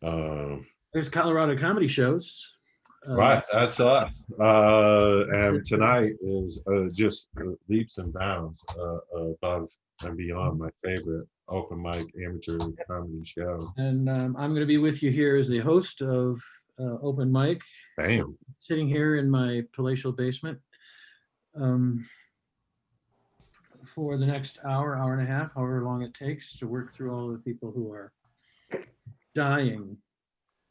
Um, There's Colorado comedy shows. right, that's us. And tonight is just leaps and bounds above and beyond my favorite open mic amateur comedy show. And I'm going to be with you here as the host of Open Mic. So, Bam. sitting here in my palatial basement um, for the next hour, hour and a half, however long it takes to work through all the people who are dying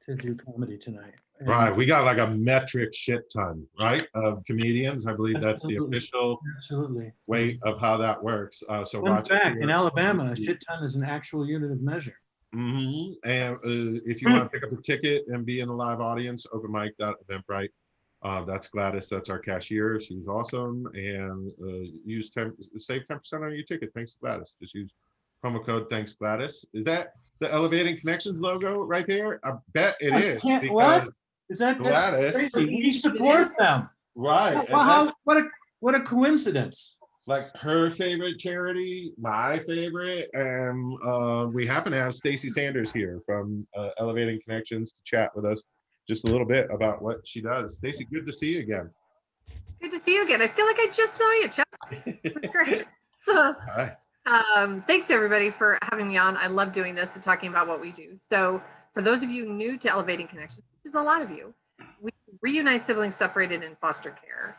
to do comedy tonight. And Right, we got like a metric shit ton, right, of comedians. I believe that's the absolutely, official absolutely. weight of how that works. So Fun watch us fact, in here. Alabama, a shit ton is an actual unit of measure. And if you want to pick up a ticket and be in the live audience, openmic.eventbrite. That's Gladys. That's our cashier. She's awesome. And save 10% on your ticket. Thanks, Gladys. Just use promo code Thanks Gladys. Is that the Elevating Connections logo right there? I bet it is Can't, what? because Is that's Gladys, crazy? We support them. right? Well, And that's what a coincidence. like her favorite charity, my favorite, and we happen to have Stacy Sanders here from Elevating Connections to chat with us just a little bit about what she does. Stacy, good to see you again. Good to see you again. I feel like I just saw you, Chuck. That's great. Hi. Thanks everybody for having me on. I love doing this and talking about what we do. So for those of you new to Elevating Connections, which is a lot of you, we reunite siblings separated in foster care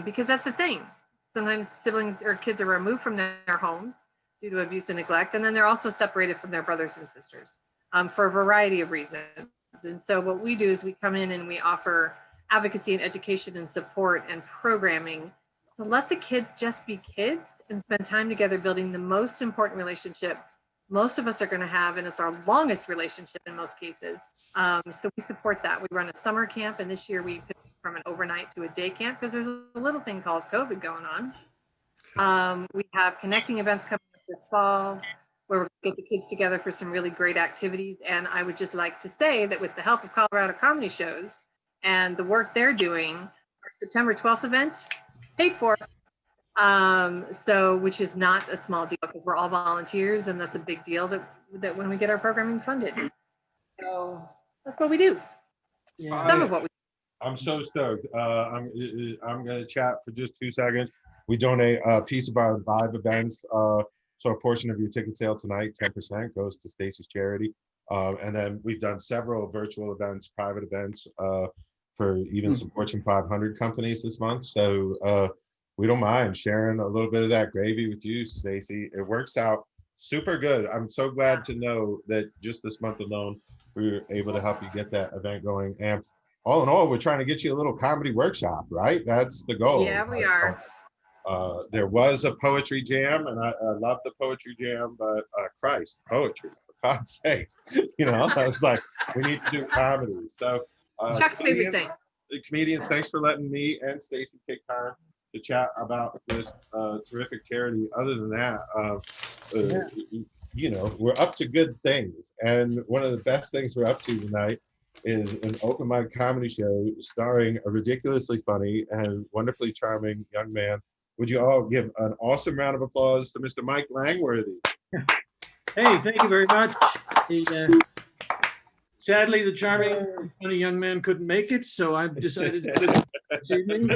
because that's the thing. Sometimes siblings or kids are removed from their homes due to abuse and neglect, and then they're also separated from their brothers and sisters for a variety of reasons. And so what we do is we come in and we offer advocacy and education and support and programming to let the kids just be kids and spend time together building the most important relationship most of us are going to have, and it's our longest relationship in most cases. So we support that. We run a summer camp, and this year we pivoted from an overnight to a day camp because there's a little thing called COVID going on. We have connecting events coming up this fall where we're going to get the kids together for some really great activities. And I would just like to say that with the help of Colorado Comedy Shows and the work they're doing, our September 12th event paid for. So which is not a small deal because we're all volunteers, and that's a big deal that when we get our programming funded. So that's what we do. Yeah. Some of what we I'm so stoked. I'm going to chat for just 2 seconds. We donate a piece of our live events. So a portion of your ticket sale tonight, 10% goes to Stacy's charity. And then we've done several virtual events, private events for even some Fortune 500 companies this month. So we don't mind sharing a little bit of that gravy with you, Stacy. It works out super good. I'm so glad to know that just this month alone, we were able to help you get that event going. And all in all, we're trying to get you a little comedy workshop, right? That's the goal. Yeah, we are. There was a poetry jam, and I love the poetry jam, but Christ, poetry, for God's sakes. You know, I was like, we need to do comedy. So Chuck's favorite thing. Comedians, thanks for letting me and Stacy take time to chat about this terrific charity. Other than that, you know, we're up to good things. And one of the best things we're up to tonight is an open mic comedy show starring a ridiculously funny and wonderfully charming young man. Would you all give an awesome round of applause to Mr. Mike Langworthy? Hey, thank you very much. Sadly, the charming, funny young man couldn't make it, so I've decided to sit this evening.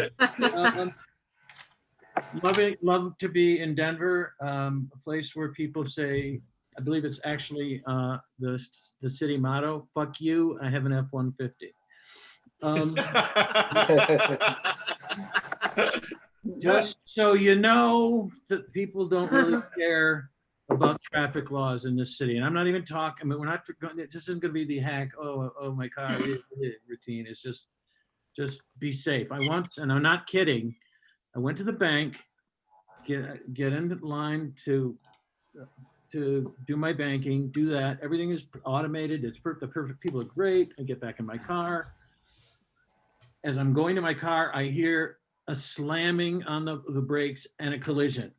Love to be in Denver, a place where people say, I believe it's actually the city motto, fuck you, I have an F-150. Just so you know that people don't really care about traffic laws in this city. And I'm not even talking, I mean, we're not, this isn't going to be the hack, oh my car routine. It's just be safe. And I'm not kidding, I went to the bank, get in line to do my banking, do that. Everything is automated. It's the perfect. People are great. I get back in my car. As I'm going to my car, I hear a slamming on the brakes and a collision.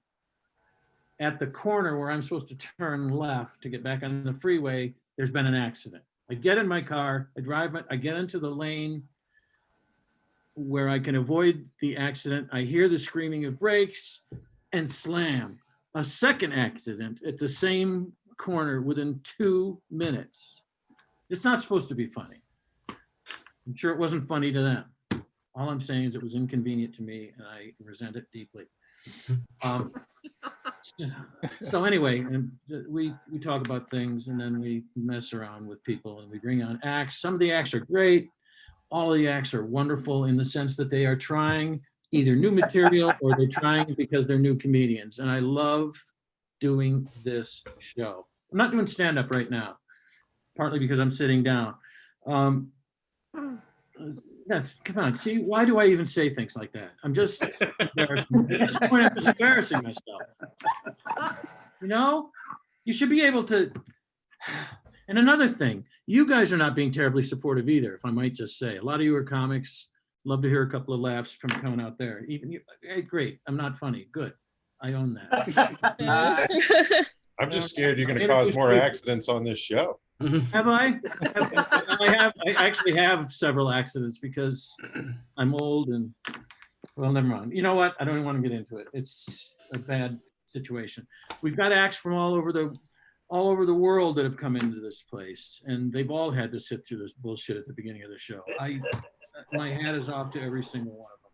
At the corner where I'm supposed to turn left to get back on the freeway, there's been an accident. I get in my car, I get into the lane where I can avoid the accident. I hear the screaming of brakes and slam. A second accident at the same corner within 2 minutes. It's not supposed to be funny. I'm sure it wasn't funny to them. All I'm saying is it was inconvenient to me and I resent it deeply. So anyway, and we talk about things and then we mess around with people and we bring on acts. Some of the acts are great. All of the acts are wonderful in the sense that they are trying either new material or they're trying because they're new comedians. And I love doing this show. I'm not doing stand-up right now, partly because I'm sitting down. Yes, come on. See, why do I even say things like that? I'm just embarrassing. At this point, I'm just embarrassing myself. You know, you should be able to. And another thing, you guys are not being terribly supportive either, if I might just say. A lot of you are comics. Love to hear a couple of laughs from coming out there. Even you, hey, great. I'm not funny. Good. I own that. I'm just scared you're going to cause more accidents on this show. Have I? I actually have several accidents because I'm old and, well, never mind. You know what? I don't even want to get into it. It's a bad situation. We've got acts from all over the world that have come into this place, and they've all had to sit through this bullshit at the beginning of the show. My hat is off to every single one of them.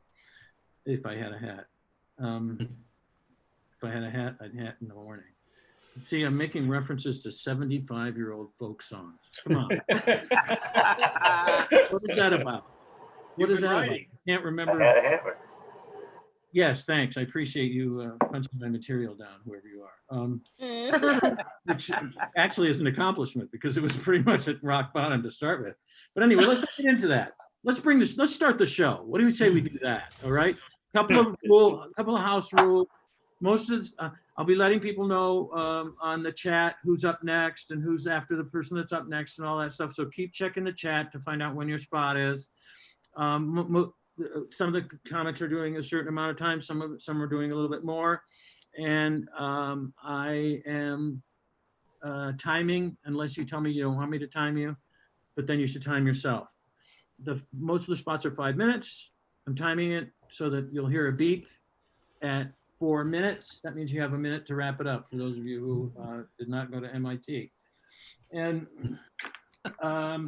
If I had a hat. If I had a hat, I'd hat in the morning. See, I'm making references to 75-year-old folk songs. Come on. What is that about? What is that about? I can't remember. Yes, thanks. I appreciate you punching my material down, whoever you are. Which actually is an accomplishment because it was pretty much at rock bottom to start with. But anyway, let's get into that. Let's start the show. What do we say we do that? All right. A couple of house rules. Most of this, I'll be letting people know on the chat who's up next and who's after the person that's up next and all that stuff. So keep checking the chat to find out when your spot is. Some of the comics are doing a certain amount of time. Some are doing a little bit more. And I am timing, unless you tell me you don't want me to time you, but then you should time yourself. Most of the spots are 5 minutes. I'm timing it so that you'll hear a beep at 4 minutes. That means you have a minute to wrap it up for those of you who did not go to MIT. And I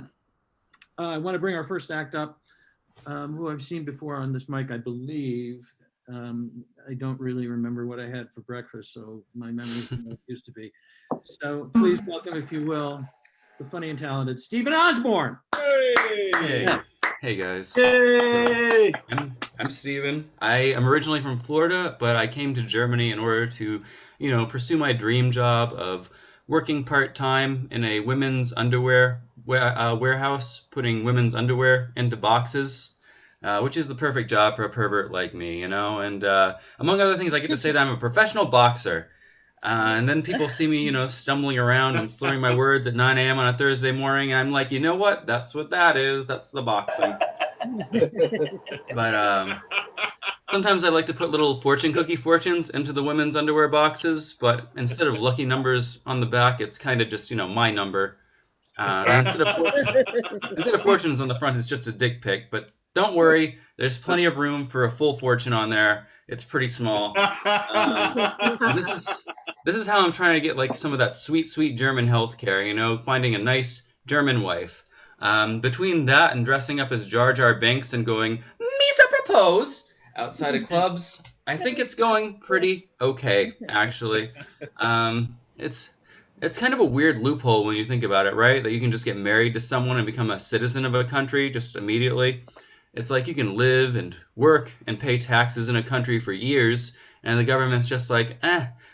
want to bring our first act up, who I've seen before on this mic, I believe. I don't really remember what I had for breakfast, so my memory is what it used to be. So please welcome, if you will, the funny and talented Stephen Osborne. Hey. Hey guys. Yay! So, I'm Steven. I am originally from Florida, but I came to Germany in order to, pursue my dream job of working part-time in a women's underwear warehouse, putting women's underwear into boxes, which is the perfect job for a pervert like me, And among other things, I get to say that I'm a professional boxer. And then people see me, stumbling around and slurring my words at 9 a.m. on a Thursday morning. And I'm like, you know what? That's what that is. That's the boxing. But sometimes I like to put little fortune cookie fortunes into the women's underwear boxes. But instead of lucky numbers on the back, it's kind of just, my number. And instead of fortunes on the front, it's just a dick pic. But don't worry, there's plenty of room for a full fortune on there. It's pretty small. This is how I'm trying to get like some of that sweet, sweet German healthcare, finding a nice German wife. Between that and dressing up as Jar Jar Binks and going, Misa propose, outside of clubs, I think it's going pretty okay, actually. It's kind of a weird loophole when you think about it, right? That you can just get married to someone and become a citizen of a country just immediately. It's like you can live and work and pay taxes in a country for years, and the government's just like,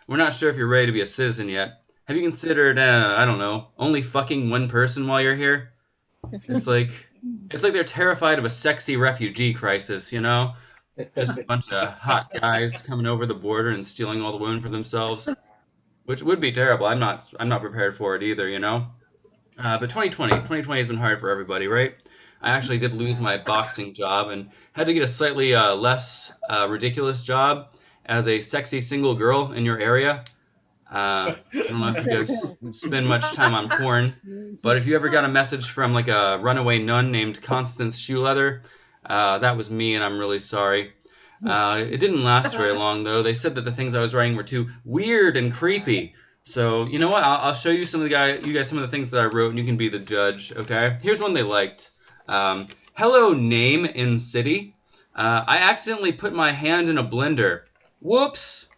we're not sure if you're ready to be a citizen yet. Have you considered, I don't know, only fucking one person while you're here? It's like they're terrified of a sexy refugee crisis, Just a bunch of hot guys coming over the border and stealing all the women for themselves, which would be terrible. I'm not prepared for it either, But 2020 has been hard for everybody, right? I actually did lose my boxing job and had to get a slightly less ridiculous job as a sexy single girl in your area. I don't know if you guys spend much time on porn, but if you ever got a message from like a runaway nun named Constance Shoeleather, that was me, and I'm really sorry. It didn't last very long, though. They said that the things I was writing were too weird and creepy, So you know what? I'll show you you guys some of the things that I wrote, and you can be the judge. Okay? Here's one they liked. Hello, name in city. I accidentally put my hand in a blender. Whoops.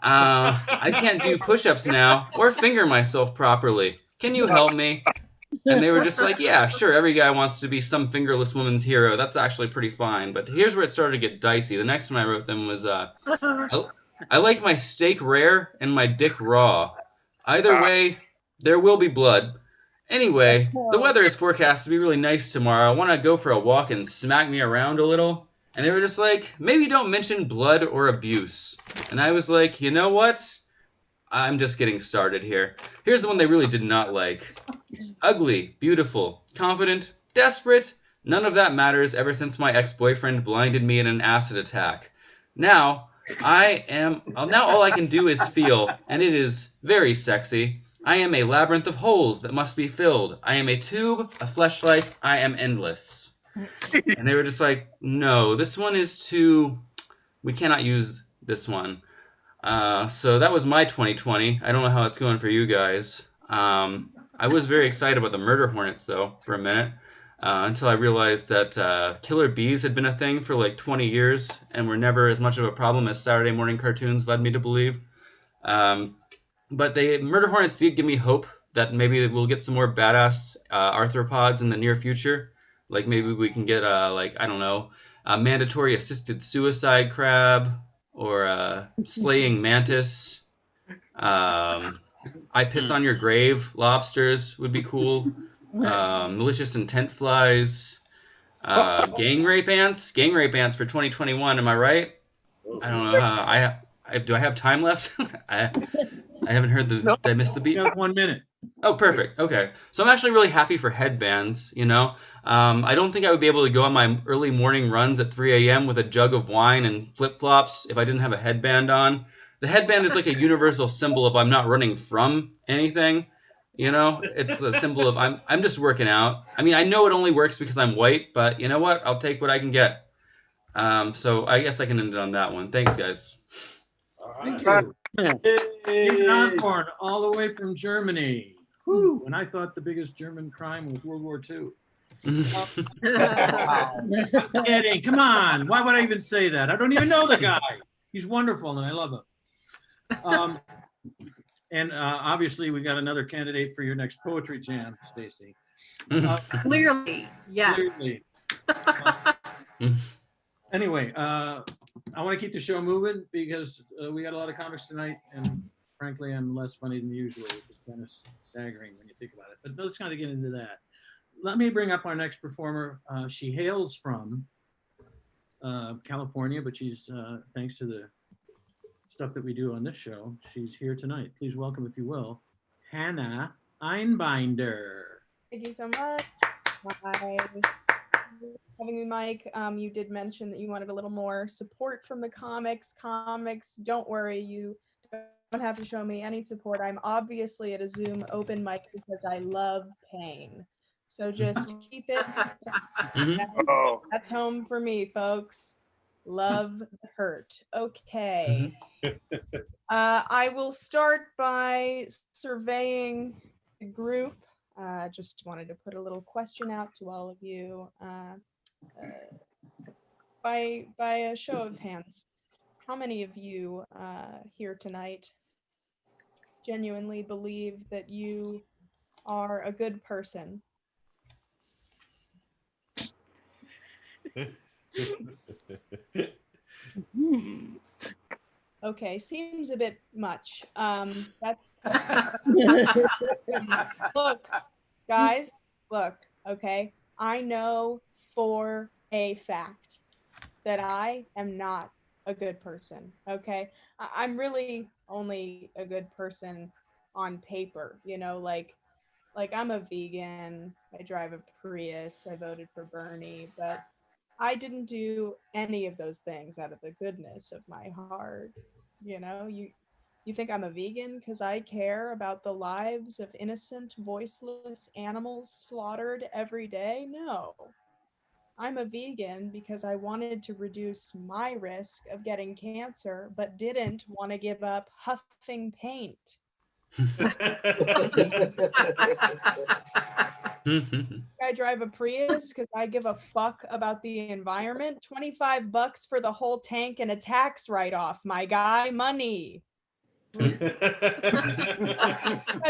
I can't do push-ups now or finger myself properly. Can you help me? And they were just like, yeah, sure. Every guy wants to be some fingerless woman's hero. That's actually pretty fine. But here's where it started to get dicey. The next one I wrote them was, I like my steak rare and my dick raw. Either way, there will be blood. Anyway, the weather is forecast to be really nice tomorrow. I want to go for a walk and smack me around a little. And they were just like, maybe don't mention blood or abuse. And I was like, you know what? I'm just getting started here. Here's the one they really did not like. Ugly, beautiful, confident, desperate. None of that matters ever since my ex-boyfriend blinded me in an acid attack. Now, now all I can do is feel, and it is very sexy. I am a labyrinth of holes that must be filled. I am a tube, a fleshlight, I am endless. And they were just like, no, this one is too, we cannot use this one. So that was my 2020. I don't know how it's going for you guys. I was very excited about the murder hornets, though, for a minute, until I realized that killer bees had been a thing for like 20 years and were never as much of a problem as Saturday morning cartoons led me to believe. But the murder hornets did give me hope that maybe we'll get some more badass arthropods in the near future. Like maybe we can get like I don't know, a mandatory assisted suicide crab or a slaying mantis. I piss on your grave. Lobsters would be cool. Malicious intent flies. Gang rape ants. Gang rape ants for 2021. Am I right? I don't know. Do I have time left? I haven't heard the. Did I miss the beat? You have 1 minute. Oh, perfect. Okay. So I'm actually really happy for headbands, you know? I don't think I would be able to go on my early morning runs at 3 a.m. with a jug of wine and flip-flops if I didn't have a headband on. The headband is like a universal symbol of I'm not running from anything, you know? It's a symbol of I'm just working out. I mean, I know it only works because I'm white, but you know what? I'll take what I can get. So I guess I can end it on that one. Thanks, guys. Thank you. David Osborne, all the way from Germany. Whew, and I thought the biggest German crime was World War II. Kidding, come on. Why would I even say that? I don't even know the guy. He's wonderful and I love him. And obviously we got another candidate for your next poetry jam, Stacy. Clearly, yes. Clearly. Anyway, I want to keep the show moving because we got a lot of comics tonight, and frankly, I'm less funny than usual, which is kind of staggering when you think about it. But let's kind of get into that. Let me bring up our next performer. She hails from California, but she's, thanks to the stuff that we do on this show, she's here tonight. Please welcome, if you will, Hannah Einbinder. Thank you so much. Hi. Having me, Mike. You did mention that you wanted a little more support from the comics. Don't worry, you don't have to show me any support. I'm obviously at a Zoom open mic because I love pain. So just keep it. That's home for me, folks. Love the hurt. Okay. I will start by surveying the group. Just wanted to put a little question out to all of you. By a show of hands, how many of you here tonight genuinely believe that you are a good person? Okay, seems a bit much. That's look, guys, look, okay. I know for a fact that I am not a good person, okay? I'm really only a good person on paper, you know, like I'm a vegan, I drive a Prius, I voted for Bernie, but I didn't do any of those things out of the goodness of my heart. You know, you think I'm a vegan because I care about the lives of innocent, voiceless animals slaughtered every day? No. I'm a vegan because I wanted to reduce my risk of getting cancer, but didn't want to give up huffing paint. I drive a Prius because I give a fuck about the environment. $25 for the whole tank and a tax write-off, my guy. Money. I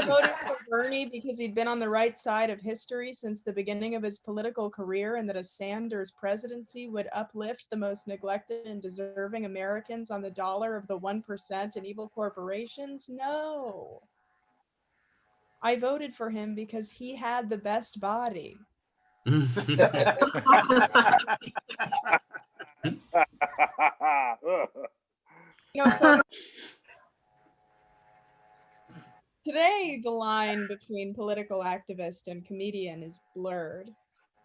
voted for Bernie because he'd been on the right side of history since the beginning of his political career, and that a Sanders presidency would uplift the most neglected and deserving Americans on the dollar of the 1% and evil corporations. No. I voted for him because he had the best body. You know, folks, today, the line between political activist and comedian is blurred.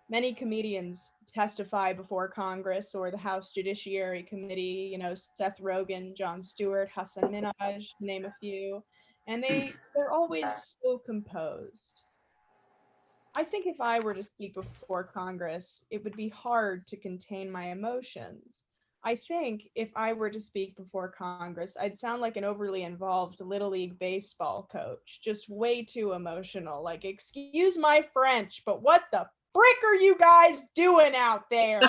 Many comedians testify before Congress or the House Judiciary Committee, you know, Seth Rogen, Jon Stewart, Hassan Minhaj, to name a few, and they're always so composed. I think if I were to speak before Congress, it would be hard to contain my emotions. I think if I were to speak before Congress, I'd sound like an overly involved Little League baseball coach, just way too emotional. Like, excuse my French, but what the frick are you guys doing out there?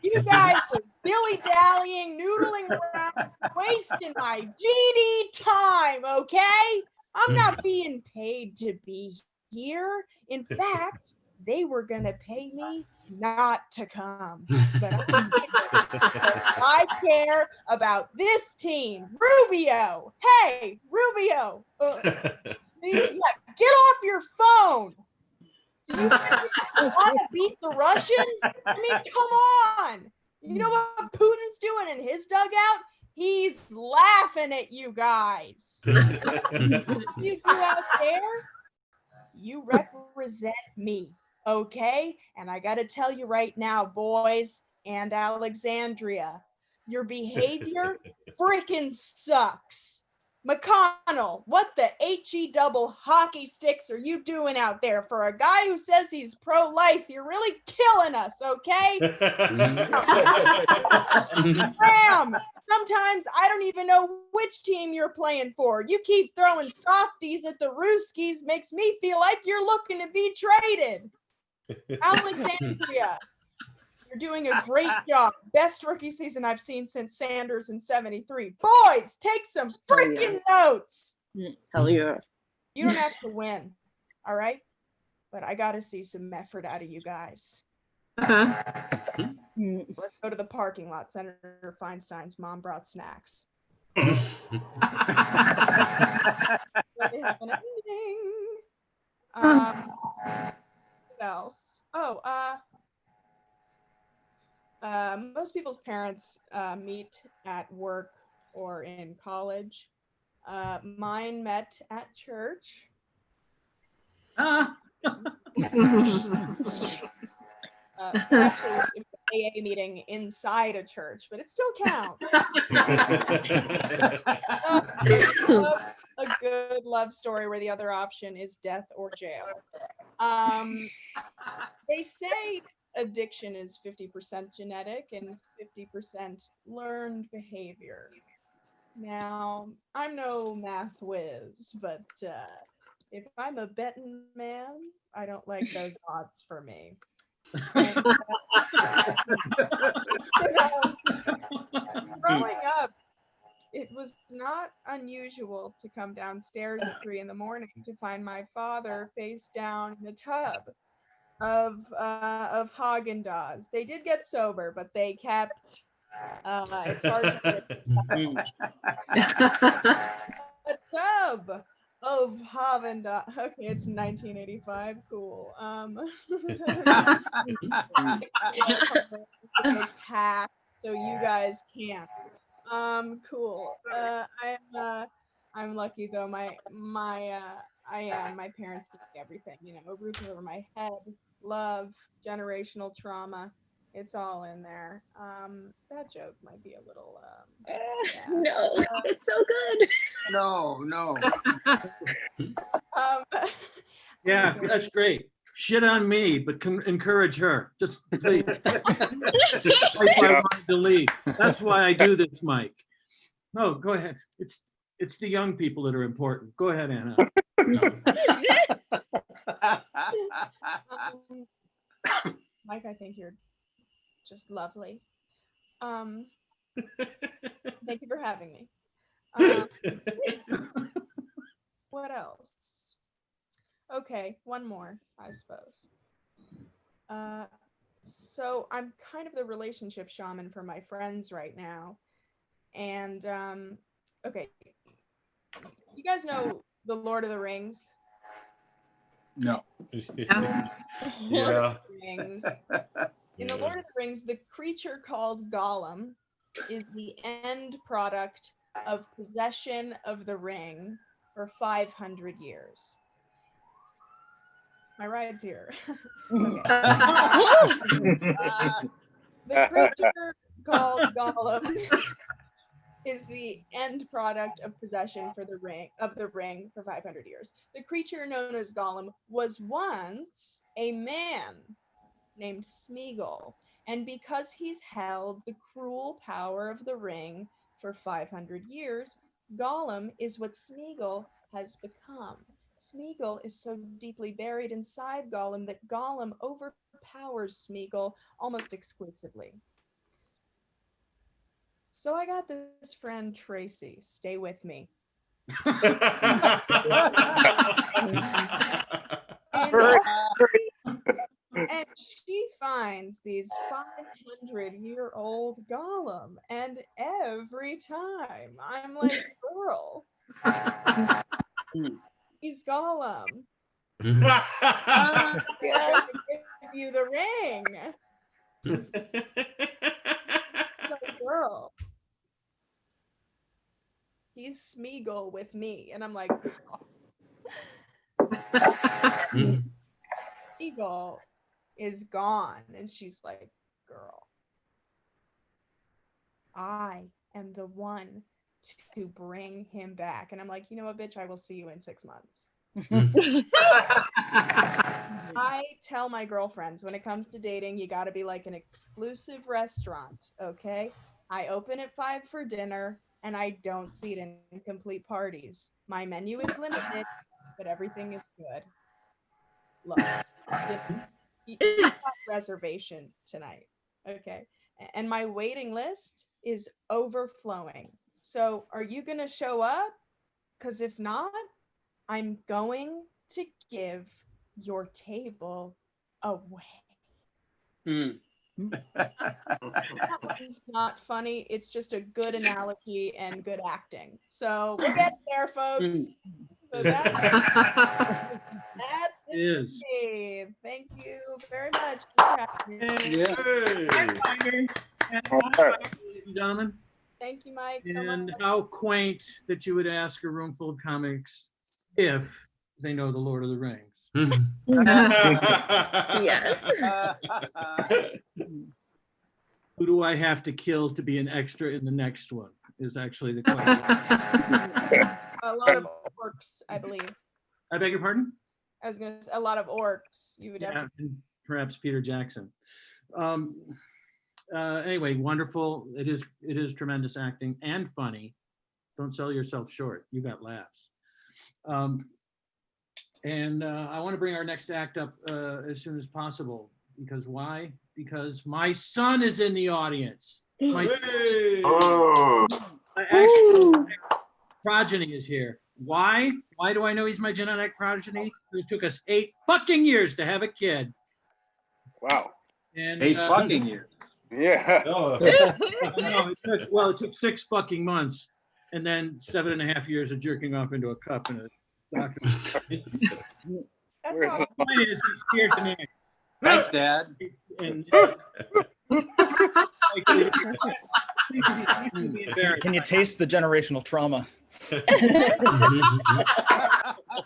You guys are dilly-dallying, noodling around, wasting my GD time, okay? I'm not being paid to be here. In fact, they were gonna pay me not to come. But I care about this team. Rubio, hey, Rubio, yeah, get off your phone. Do you want to beat the Russians? I mean, come on. You know what Putin's doing in his dugout? He's laughing at you guys. You do out there, you represent me, okay? And I gotta tell you right now, boys and Alexandria, your behavior freaking sucks. McConnell, what the HE double hockey sticks are you doing out there? For a guy who says he's pro-life, you're really killing us, okay? Ram, sometimes I don't even know which team you're playing for. You keep throwing softies at the Rooskies, makes me feel like you're looking to be traded. Alexandria, you're doing a great job. Best rookie season I've seen since Sanders in '73. Boys, take some freaking notes. Hell yeah. You don't have to win, all right? But I got to see some effort out of you guys. Let's go to the parking lot. Senator Feinstein's mom brought snacks. What else? Oh, most people's parents meet at work or in college. Mine met at church. Actually, it was an AA meeting inside a church, but it still counts. A good love story where the other option is death or jail. They say addiction is 50% genetic and 50% learned behavior. Now, I'm no math whiz, but if I'm a betting man, I don't like those odds for me. And, growing up, it was not unusual to come downstairs at 3 a.m. to find my father face down in a tub of Haagen-Dazs. They did get sober, but they kept. It's hard to a tub of Haagen-Dazs. Okay, it's 1985. Cool. It's hacked, so you guys can't. Cool. I'm lucky though. My parents gave me everything. You know, a roof over my head, love, generational trauma. It's all in there. That joke might be a little. Yeah. No, it's so good. No. Yeah, that's great. Shit on me, but encourage her. Just please. That's why I wanted to leave. That's why I do this, Mike. No, go ahead. It's the young people that are important. Go ahead, Anna. Mike, I think you're just lovely. Thank you for having me. What else? Okay, one more, I suppose. So I'm kind of the relationship shaman for my friends right now. And okay, you guys know the Lord of the Rings? No. Yeah. Lord of the Rings. In the Lord of the Rings, the creature called Gollum is the end product of possession of the ring for 500 years. My ride's here. Okay. The creature called Gollum is the end product of possession for the ring for 500 years. The creature known as Gollum was once a man named Smeagol, and because he's held the cruel power of the ring for 500 years, Gollum is what Smeagol has become. Smeagol is so deeply buried inside Gollum that Gollum overpowers Smeagol almost exclusively. So I got this friend Tracy. Stay with me. And she finds these 500-year-old Gollum, and every time I'm like, girl, he's Gollum. I'm gonna give you the ring. It's like, girl, he's Smeagol with me, and I'm like, Smeagol is gone. And she's like, girl, I am the one to bring him back. And I'm like, you know what, bitch, I will see you in 6 months. I tell my girlfriends, when it comes to dating, you got to be like an exclusive restaurant, okay? I open at 5 for dinner, and I don't seat in complete parties. My menu is limited, but everything is good. Look, you got reservation tonight, okay? And my waiting list is overflowing. So are you going to show up? Because if not, I'm going to give your table away. That one's not funny. It's just a good analogy and good acting. So we'll get there, folks. So that's it. Is. Okay. Thank you very much for having me. Ladies and gentlemen, Thank you, Mike, so much. and how quaint that you would ask a room full of comics if they know the Lord of the Rings. Yes. Who do I have to kill to be an extra in the next one? Is actually the question. A lot of orcs, I believe. I beg your pardon? I was gonna say a lot of orcs. You would have Yeah, to. and perhaps Peter Jackson. Anyway, wonderful. It is tremendous acting and funny. Don't sell yourself short. You got laughs. And I want to bring our next act up as soon as possible. Because why? Because my son is in the audience. My actual progeny is here. Why? Why do I know he's my genetic progeny? It took us 8 fucking years to have a kid. Wow. And 8 fucking years. Yeah. no, it took 6 fucking months, and then 7.5 years of jerking off into a cup and a doctor. That's how. The point is, he's here tonight. Thanks, Dad. And Can you taste the generational trauma?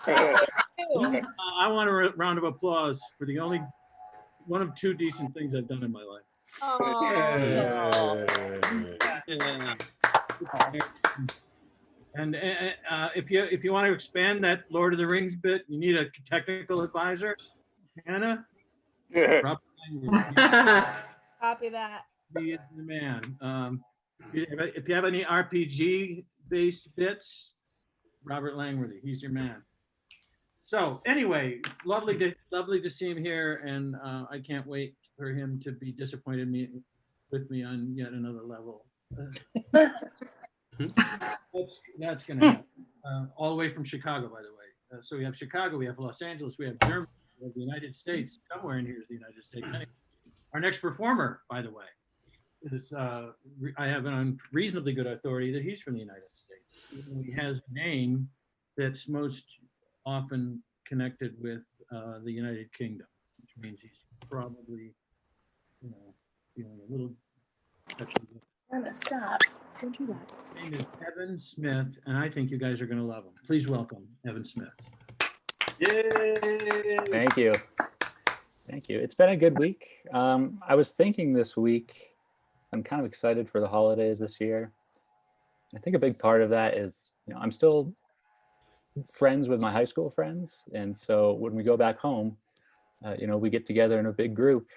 I want a round of applause for the only one of 2 decent things I've done in my life. And if you want to expand that Lord of the Rings bit, you need a technical advisor. Hannah, proper language. Copy that. He is the man. If you have any RPG based bits, Robert Langworthy, he's your man. So anyway, it's lovely to see him here, and I can't wait for him to be disappointed with me on yet another level. That's gonna happen. All the way from Chicago, by the way. So we have Chicago, we have Los Angeles, we have Germany, we have the United States. Somewhere in here is the United States. Anyway, our next performer, by the way, is I have it on reasonably good authority that he's from the United States. He has a name that's most often connected with the United Kingdom, which means he's probably, feeling a little. I'm gonna stop. Don't do that. His name is Evan Smith, and I think you guys are going to love him. Please welcome Evan Smith. Yay! Thank you. Thank you. It's been a good week. I was thinking this week, I'm kind of excited for the holidays this year. I think a big part of that is, I'm still friends with my high school friends. And so when we go back home, we get together in a big group,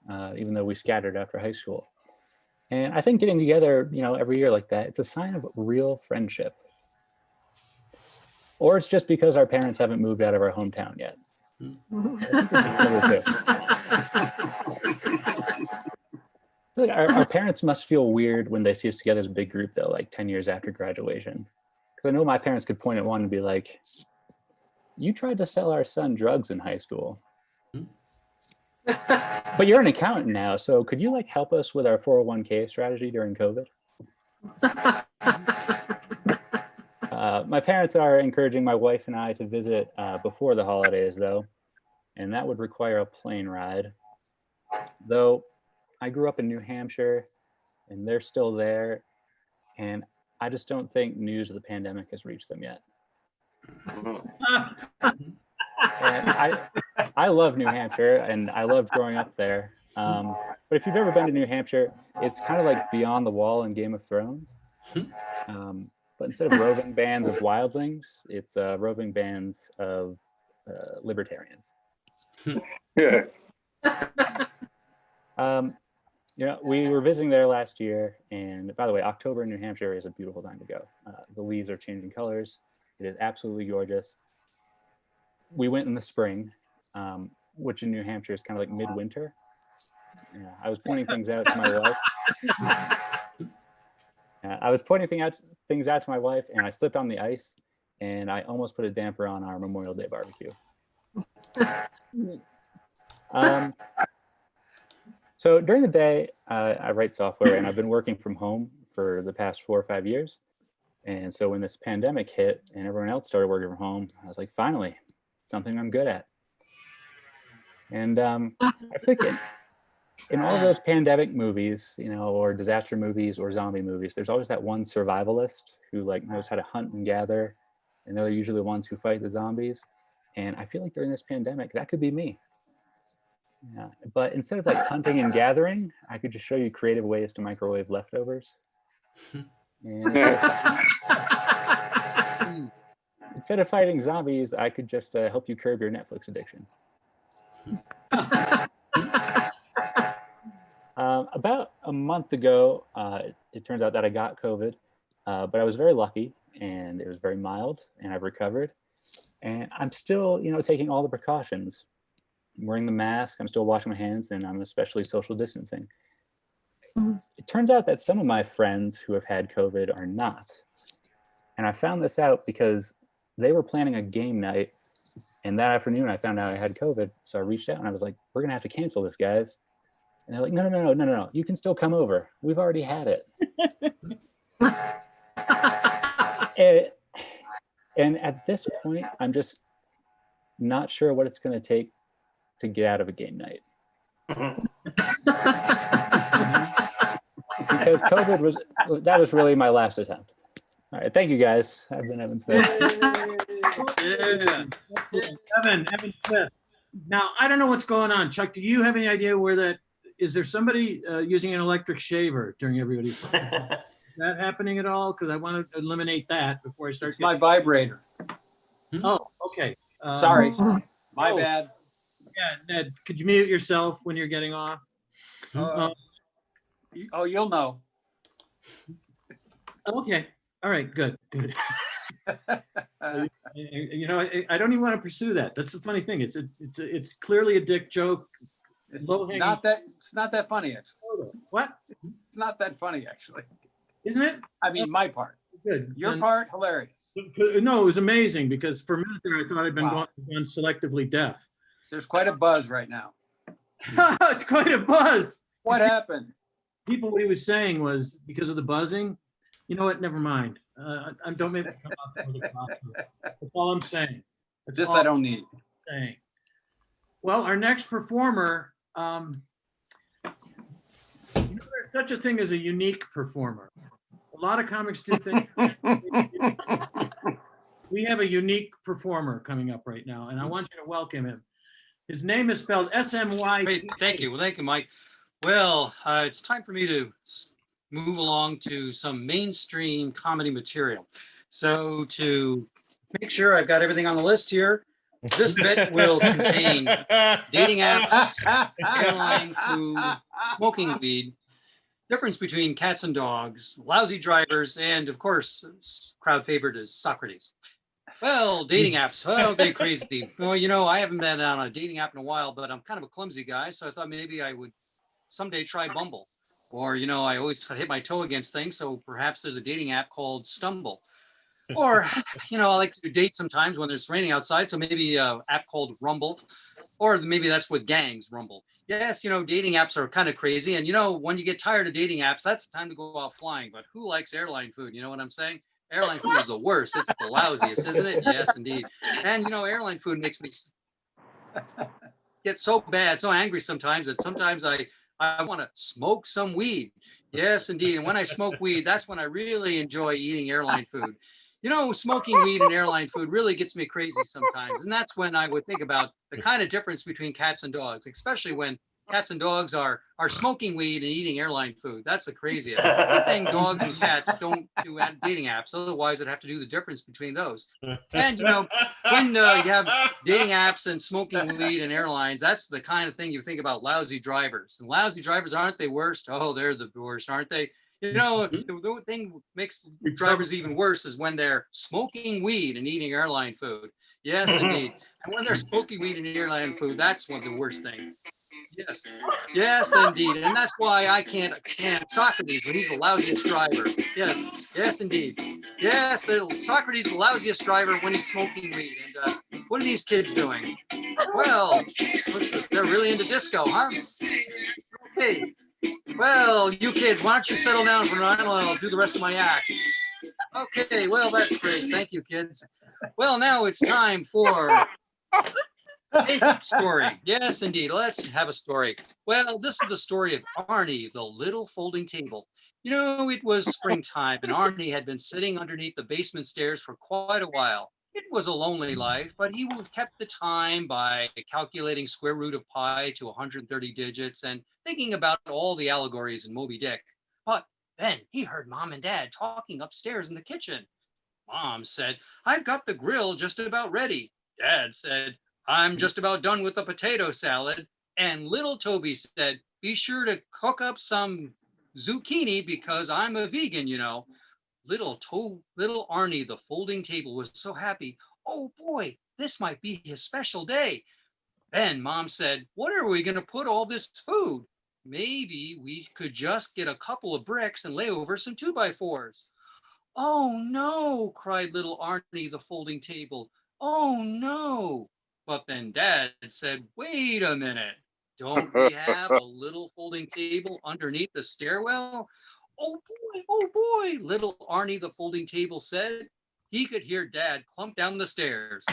even though we scattered after high school. And I think getting together, every year like that, it's a sign of real friendship. Or it's just because our parents haven't moved out of our hometown yet. I feel like our parents must feel weird when they see us together as a big group, though, like 10 years after graduation. Because I know my parents could point at one and be like, you tried to sell our son drugs in high school. But you're an accountant now, so could you help us with our 401k strategy during COVID? My parents are encouraging my wife and I to visit before the holidays, though, and that would require a plane ride. Though I grew up in New Hampshire, and they're still there, and I just don't think news of the pandemic has reached them yet. And I love New Hampshire, and I loved growing up there. But if you've ever been to New Hampshire, it's kind of like Beyond the Wall in Game of Thrones. But instead of roving bands of wildlings, it's roving bands of libertarians. Yeah. We were visiting there last year, and by the way, October in New Hampshire is a beautiful time to go. The leaves are changing colors. It is absolutely gorgeous. We went in the spring, which in New Hampshire is kind of like midwinter. Yeah, I was pointing things out to my wife. Things out to my wife, and I slipped on the ice, and I almost put a damper on our Memorial Day barbecue. So during the day, I write software, and I've been working from home for the past 4 or 5 years. And so when this pandemic hit and everyone else started working from home, I was like, finally, something I'm good at. And I think in all of those pandemic movies, or disaster movies or zombie movies, there's always that one survivalist who knows how to hunt and gather, and they're usually the ones who fight the zombies. And I feel like during this pandemic, that could be me. Yeah, but instead of hunting and gathering, I could just show you creative ways to microwave leftovers. And instead of fighting zombies, I could just help you curb your Netflix addiction. About a month ago, it turns out that I got COVID, but I was very lucky, and it was very mild, and I've recovered. And I'm still, taking all the precautions. I'm wearing the mask, I'm still washing my hands, and I'm especially social distancing. It turns out that some of my friends who have had COVID are not. And I found this out because they were planning a game night, and that afternoon I found out I had COVID. So I reached out and I was like, we're gonna have to cancel this, guys. And they're like, no, you can still come over. We've already had it. And at this point, I'm just not sure what it's gonna take to get out of a game night. Because COVID was really my last attempt. All right, thank you guys. I've been Evan Smith. Yeah. Evan Smith. Now, I don't know what's going on. Chuck, do you have any idea is there somebody using an electric shaver during everybody's? Is that happening at all? Because I want to eliminate that before I start. It's my vibrator. Oh, okay. Sorry. My bad. Yeah, Ned, could you mute yourself when you're getting off? Oh, you'll know. Okay. All right. Good. You know, I don't even want to pursue that. That's the funny thing. It's clearly a dick joke. It's Low-hanging not that funny, actually. photo. What? It's not that funny, actually. Isn't it? I mean, my part. Good. Your Then- part, hilarious. No, it was amazing because for a minute there, I thought I'd been Wow. going selectively deaf. There's quite a buzz right now. It's quite a buzz. What happened? What he was saying was because of the buzzing. You know what? Never mind. I don't make it come up with a crossword. That's all I'm saying. That's This all I don't need. I'm saying. Well, our next performer, you know, there's such a thing as a unique performer. A lot of comics do things. We have a unique performer coming up right now, and I want you to welcome him. His name is spelled S-M-Y. Great, thank you. Well, thank you, Mike. Well, it's time for me to move along to some mainstream comedy material. So to make sure I've got everything on the list here, this bit will contain dating apps, airline food, smoking weed, difference between cats and dogs, lousy drivers, and of course, crowd favorite is Socrates. Well, dating apps, oh, they crazy. Well, you know, I haven't been on a dating app in a while, but I'm kind of a clumsy guy, so I thought maybe I would someday try Bumble. Or, you know, I always hit my toe against things, so perhaps there's a dating app called Stumble. Or, you know, I like to date sometimes when it's raining outside, so maybe an app called Rumble. Or maybe that's with gangs, Rumble. Yes, you know, dating apps are kind of crazy. And, you know, when you get tired of dating apps, that's the time to go out flying. But who likes airline food? You know what I'm saying? Airline food is the worst. It's the lousiest, isn't it? Yes, indeed. And, you know, airline food makes me get so bad, so angry sometimes that sometimes I want to smoke some weed. Yes, indeed. And when I smoke weed, that's when I really enjoy eating airline food. You know, smoking weed and airline food really gets me crazy sometimes. And that's when I would think about the kind of difference between cats and dogs, especially when cats and dogs are smoking weed and eating airline food. That's the craziest. Good thing dogs and cats don't do dating apps. Otherwise, I'd have to do the difference between those. And, you know, when you have dating apps and smoking weed and airlines, that's the kind of thing you think about lousy drivers. And lousy drivers, aren't they worst? Oh, they're the worst, aren't they? You know, the thing that makes drivers even worse is when they're smoking weed and eating airline food. Yes, indeed. And when they're smoking weed and airline food, that's one of the worst things. Yes, yes, indeed. And that's why I can't stand Socrates when he's the lousiest driver. Yes, yes, indeed. Yes, Socrates is the lousiest driver when he's smoking weed. And what are these kids doing? Well, they're really into disco, huh? Okay. Well, you kids, why don't you settle down for a minute and I'll do the rest of my act. Okay, well, that's great. Thank you, kids. Well, now it's time for a story. Yes, indeed. Let's have a story. Well, this is the story of Arnie, the little folding table. You know, it was springtime and Arnie had been sitting underneath the basement stairs for quite a while. It was a lonely life, but he kept the time by calculating square root of pi to 130 digits and thinking about all the allegories in Moby Dick. But then he heard Mom and Dad talking upstairs in the kitchen. Mom said, "I've got the grill just about ready." Dad said, "I'm just about done with the potato salad." And little Toby said, "Be sure to cook up some zucchini because I'm a vegan, you know." Little Arnie, the folding table, was so happy. Oh boy, this might be his special day. Then Mom said, "What are we going to put all this food? Maybe we could just get a couple of bricks and lay over some 2x4s. "Oh no," cried little Arnie, the folding table. "Oh no." But then Dad said, "Wait a minute. Don't we have a little folding table underneath the stairwell?" Oh boy, little Arnie, the folding table said. He could hear Dad clump down the stairs.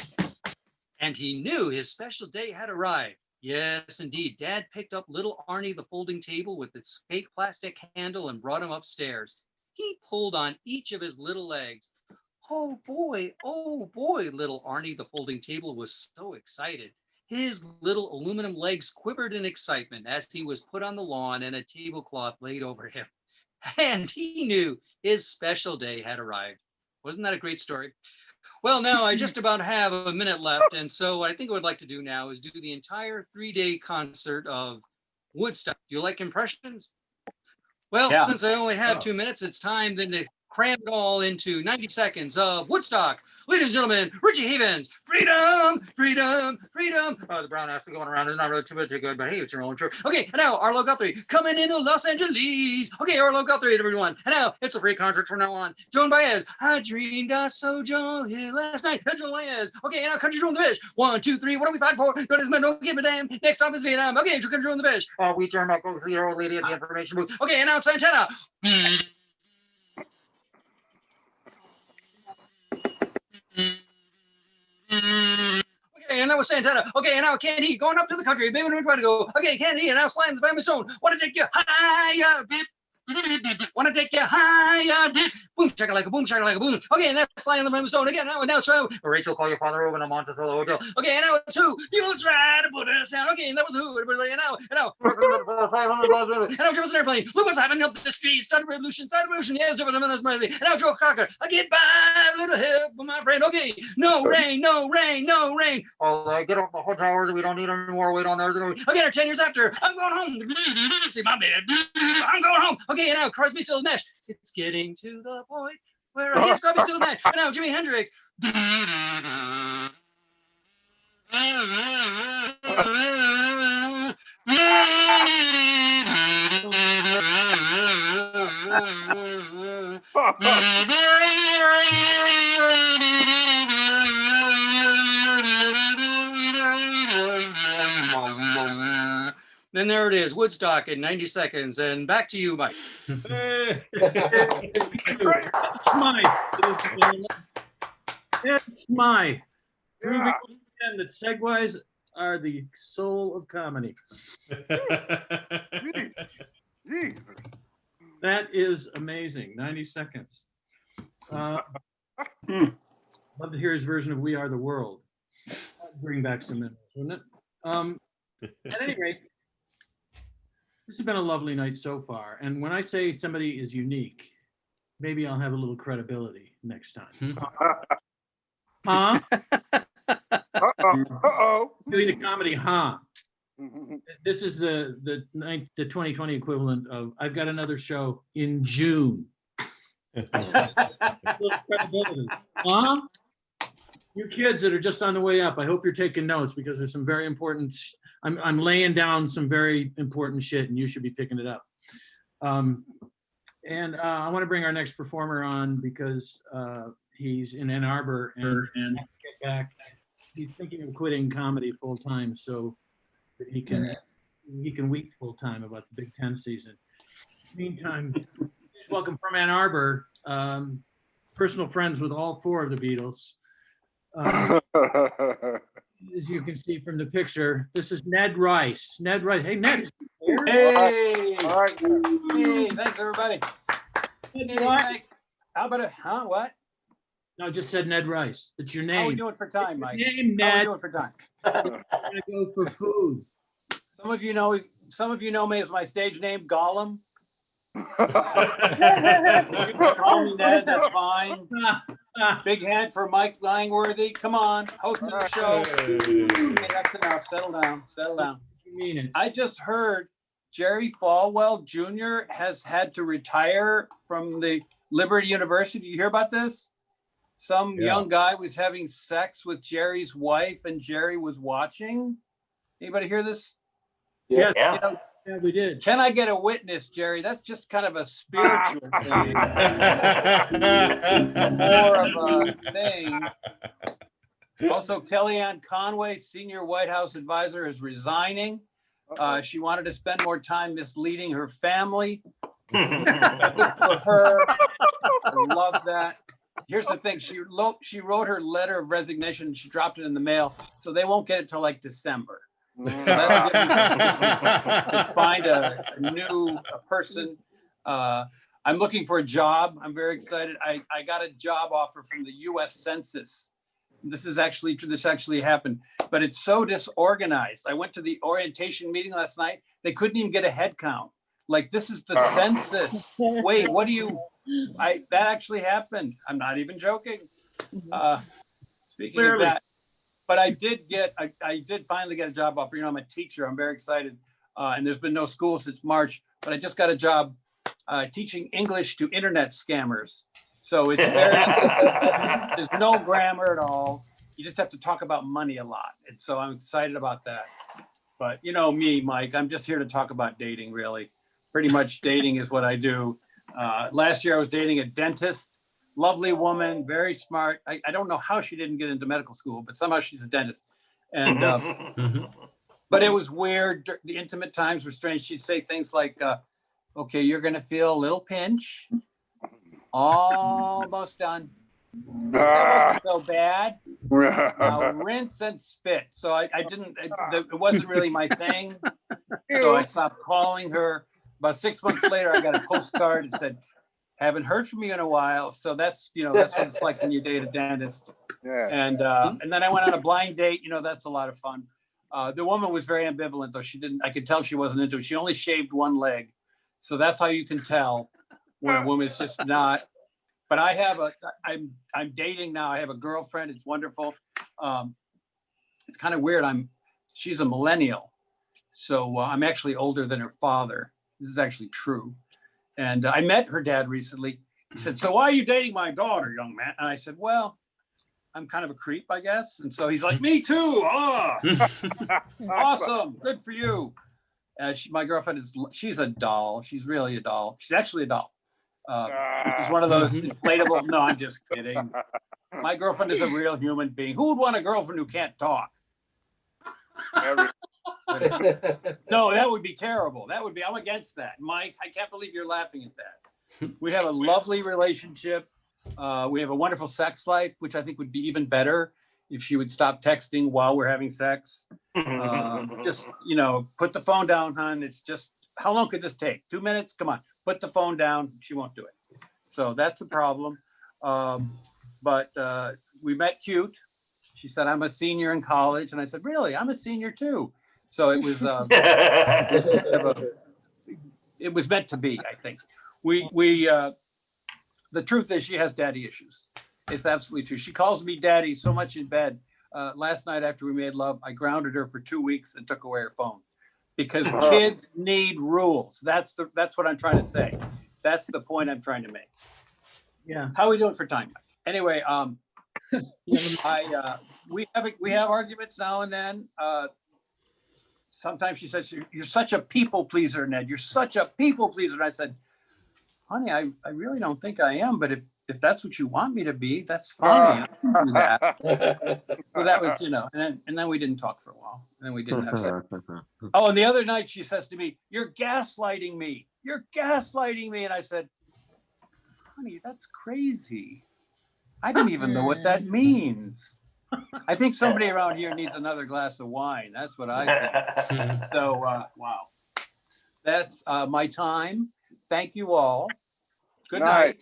And he knew his special day had arrived. Yes, indeed. Dad picked up little Arnie, the folding table with its fake plastic handle and brought him upstairs. He pulled on each of his little legs. Oh boy, little Arnie, the folding table was so excited. His little aluminum legs quivered in excitement as he was put on the lawn and a tablecloth laid over him. And he knew his special day had arrived. Wasn't that a great story? Well, now I just about have a minute left. And so what I think I would like to do now is do the entire 3-day concert of Woodstock. Do you like impressions? Well, Yeah. since I only have 2 minutes, it's time then to cram it all into 90 seconds of Woodstock. Ladies and gentlemen, Richie Havens, freedom, freedom, freedom. Oh, the brown ass is going around. It's not really too good, but hey, it's your own true. Okay, and now Arlo Guthrie coming into Los Angeles. Okay, Arlo Guthrie, everyone. And now it's a free concert from now on. Joan Baez, I dreamed I saw Joe here last night. Joan Baez. Okay, and now Country Joe and the Fish. 1, 2, 3. What are we fighting for? Go to this man, don't give a damn. Next stop is Vietnam. Okay, Country Joe and the Fish. We turn back over to the old lady at the information booth. Okay, and now it's Santana. Okay, and that was Santana. Okay, and now Candy going up to the country. Baby, try to go. Okay, Candy, and now Slam the Family Stone. Want to take you higher. Want to take you higher. Boom, shaka like a boom, shaka like a boom. Okay, and that's Slam the Family Stone again. Now so Rachel, call your father over in Monticello Hotel. Okay, and now it's who? People try to put us down. Okay, and that was who? And now, and now Jefferson Airplane. Look what's happening up the street. Start a revolution, yes, Jefferson Airplane. And now Joe Cocker. I get by a little help from my friend. Okay, no rain, no rain, no rain. Oh, get off the whole towers. We don't need any more weight on there. Okay, 10 years after, I'm going home. See my bed. I'm going home. Okay, and now Crosby, Stills, Nash. It's getting to the point where I hear Crosby, Stills, Nash. And now Jimi Hendrix. Then there it is, Woodstock in 90 seconds. And back to you, Mike. It's Smythe. Proving again that segues are the soul of comedy. That is amazing. 90 seconds. Love to hear his version of We Are the World. That'd bring back some memories, wouldn't it? At any rate, this has been a lovely night so far. And when I say somebody is unique, maybe I'll have a little credibility next time. Huh? Uh-oh. Doing the comedy, huh? This is the 2020 equivalent of I've got another show in June. Little credibility. Huh? You kids that are just on the way up, I hope you're taking notes because there's some very important. I'm laying down some very important shit, and you should be picking it up. And I want to bring our next performer on because he's in Ann Arbor and get back. He's thinking of quitting comedy full time so that he can week full time about the Big Ten season. Meantime, please welcome from Ann Arbor, personal friends with all four of the Beatles. As you can see from the picture, this is Ned Rice. Ned Rice. Hey, Ned. Is he here? Hey. All right. Hey, thanks everybody. Ned Rice. How about it? Huh? What? No, I just said Ned Rice. It's your How are we name. doing for time, Mike? Your name, How are we Ned. doing for time? I'm gonna go for food. Some of you know me as my stage name, Gollum. Call me Ned, that's fine. Big hand for Mike Langworthy. Come on, hosting the show. Okay, that's enough. Settle down. Settle down. You mean it? I just heard Jerry Falwell Jr. has had to retire from the Liberty University. Did you hear about this? Some young guy was having sex with Jerry's wife and Jerry was watching. Anybody hear this? Yeah. You know, Yeah, we did. can I get a witness, Jerry? That's just kind of a spiritual thing. More of a thing. Also, Kellyanne Conway, senior White House advisor, is resigning. She wanted to spend more time misleading her family. Good for her. I love that. Here's the thing. She wrote her letter of resignation. She dropped it in the mail. So they won't get it till like December. So that'll give me to find a new person. I'm looking for a job. I'm very excited. I got a job offer from the U.S. Census. This actually happened, but it's so disorganized. I went to the orientation meeting last night. They couldn't even get a head count. Like, this is the census. Wait, what do you? That actually happened. I'm not even joking. Speaking of that, but I did finally get a job offer. You know, I'm a teacher. I'm very excited. And there's been no school since March, but I just got a job teaching English to internet scammers. So it's very, there's no grammar at all. You just have to talk about money a lot. And so I'm excited about that. But you know me, Mike, I'm just here to talk about dating, really. Pretty much dating is what I do. Last year I was dating a dentist, lovely woman, very smart. I don't know how she didn't get into medical school, but somehow she's a dentist. And but it was weird. The intimate times were strange. She'd say things like, okay, you're going to feel a little pinch. Almost done. That wasn't so bad. Rinse and spit. So I didn't, it wasn't really my thing. So I stopped calling her. About 6 months later, I got a postcard that said, haven't heard from you in a while. So that's, you know, that's what it's like when you date a dentist. And then I went on a blind date. You know, that's a lot of fun. The woman was very ambivalent, though. She didn't, I could tell she wasn't into it. She only shaved one leg. So that's how you can tell when a woman's just not. But I have I'm dating now. I have a girlfriend. It's wonderful. It's kind of weird. She's a millennial. So I'm actually older than her father. This is actually true. And I met her dad recently. He said, so why are you dating my daughter, young man? And I said, well, I'm kind of a creep, I guess. And so he's like, me too. Ah, awesome. Good for you. My girlfriend she's a doll. She's really a doll. She's actually a doll. She's one of those inflatable. No, I'm just kidding. My girlfriend is a real human being. Who would want a girlfriend who can't talk? No, that would be terrible. I'm against that. Mike, I can't believe you're laughing at that. We have a lovely relationship. We have a wonderful sex life, which I think would be even better if she would stop texting while we're having sex. Just, you know, put the phone down, hon. It's just, how long could this take? 2 minutes? Come on, put the phone down. She won't do it. So that's a problem. But we met cute. She said, I'm a senior in college. And I said, really? I'm a senior too. So it was, it was meant to be, I think. The truth is she has daddy issues. It's absolutely true. She calls me daddy so much in bed. Last night after we made love, I grounded her for 2 weeks and took away her phone because kids need rules. That's what I'm trying to say. That's the point I'm trying to make. Yeah. How are we doing for time? Anyway, we have arguments now and then. Sometimes she says, you're such a people pleaser, Ned. You're such a people pleaser. And I said, honey, I really don't think I am, but if that's what you want me to be, that's fine. I can do that. So that was, you know, and then we didn't talk for a while. And then we didn't have sex. Oh, and the other night she says to me, you're gaslighting me. You're gaslighting me. And I said, honey, that's crazy. I don't even know what that means. I think somebody around here needs another glass of wine. That's what I think. So, wow. That's my time. Thank you all. Good night.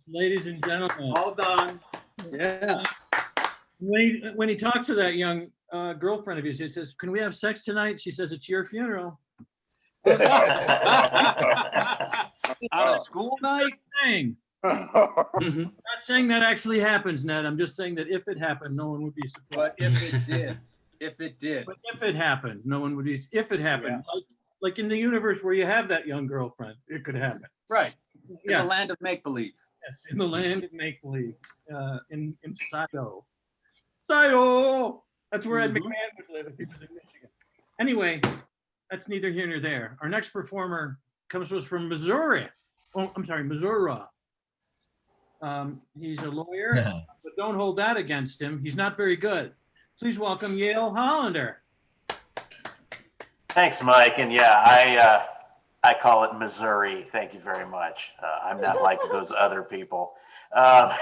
Ladies and gentlemen. All done. Yeah. When he talks to that young girlfriend of his, he says, can we have sex tonight? She says, it's your funeral. On a school night? I'm not saying that actually happens, Ned. I'm just saying that if it happened, no one would be surprised. But if it did, But if it happened, no one would be. If it happened, like in the universe where you have that young girlfriend, it could happen. Right. In the land of make believe. Yes, in the land of make believe. In Saito. Saito. That's where Ed McMahon would live if he was in Michigan. Anyway, that's neither here nor there. Our next performer comes to us from Missouri. Oh, I'm sorry, Missouri. He's a lawyer, but don't hold that against him. He's not very good. Please welcome Yale Hollander. Thanks, Mike. And yeah, I call it Missouri. Thank you very much. I'm not like those other people. My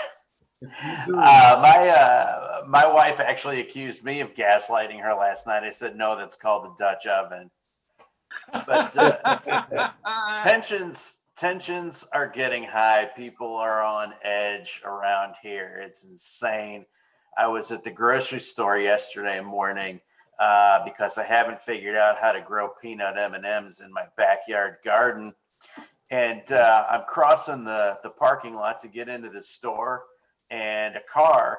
wife actually accused me of gaslighting her last night. I said, no, that's called the Dutch oven. But tensions are getting high. People are on edge around here. It's insane. I was at the grocery store yesterday morning because I haven't figured out how to grow peanut M&Ms in my backyard garden. And I'm crossing the parking lot to get into the store, and a car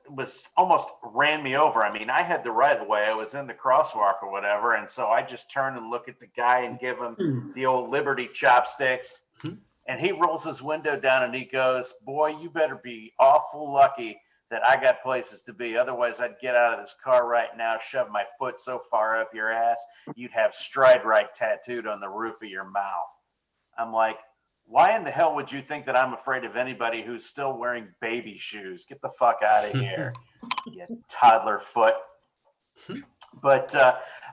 was almost ran me over. I mean, I had the right of way. I was in the crosswalk or whatever. And so I just turn and look at the guy and give him the old Liberty chopsticks. And he rolls his window down and he goes, "Boy, you better be awful lucky that I got places to be. Otherwise, I'd get out of this car right now, shove my foot so far up your ass, you'd have Stride Right tattooed on the roof of your mouth." I'm like, why in the hell would you think that I'm afraid of anybody who's still wearing baby shoes? Get the fuck out of here, you toddler foot. But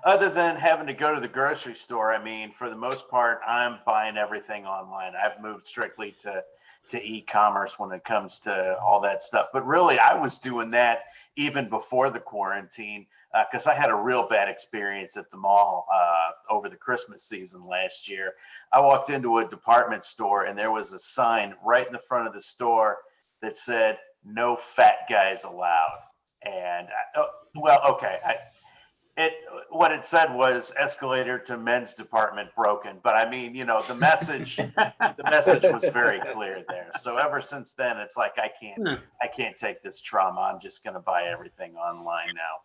other than having to go to the grocery store, I mean, for the most part, I'm buying everything online. I've moved strictly to e-commerce when it comes to all that stuff. But really, I was doing that even before the quarantine because I had a real bad experience at the mall over the Christmas season last year. I walked into a department store and there was a sign right in the front of the store that said, "No fat guys allowed." And what it said was escalator to men's department broken. But I mean, you know, the message was very clear there. So ever since then, it's like, I can't take this trauma. I'm just going to buy everything online now.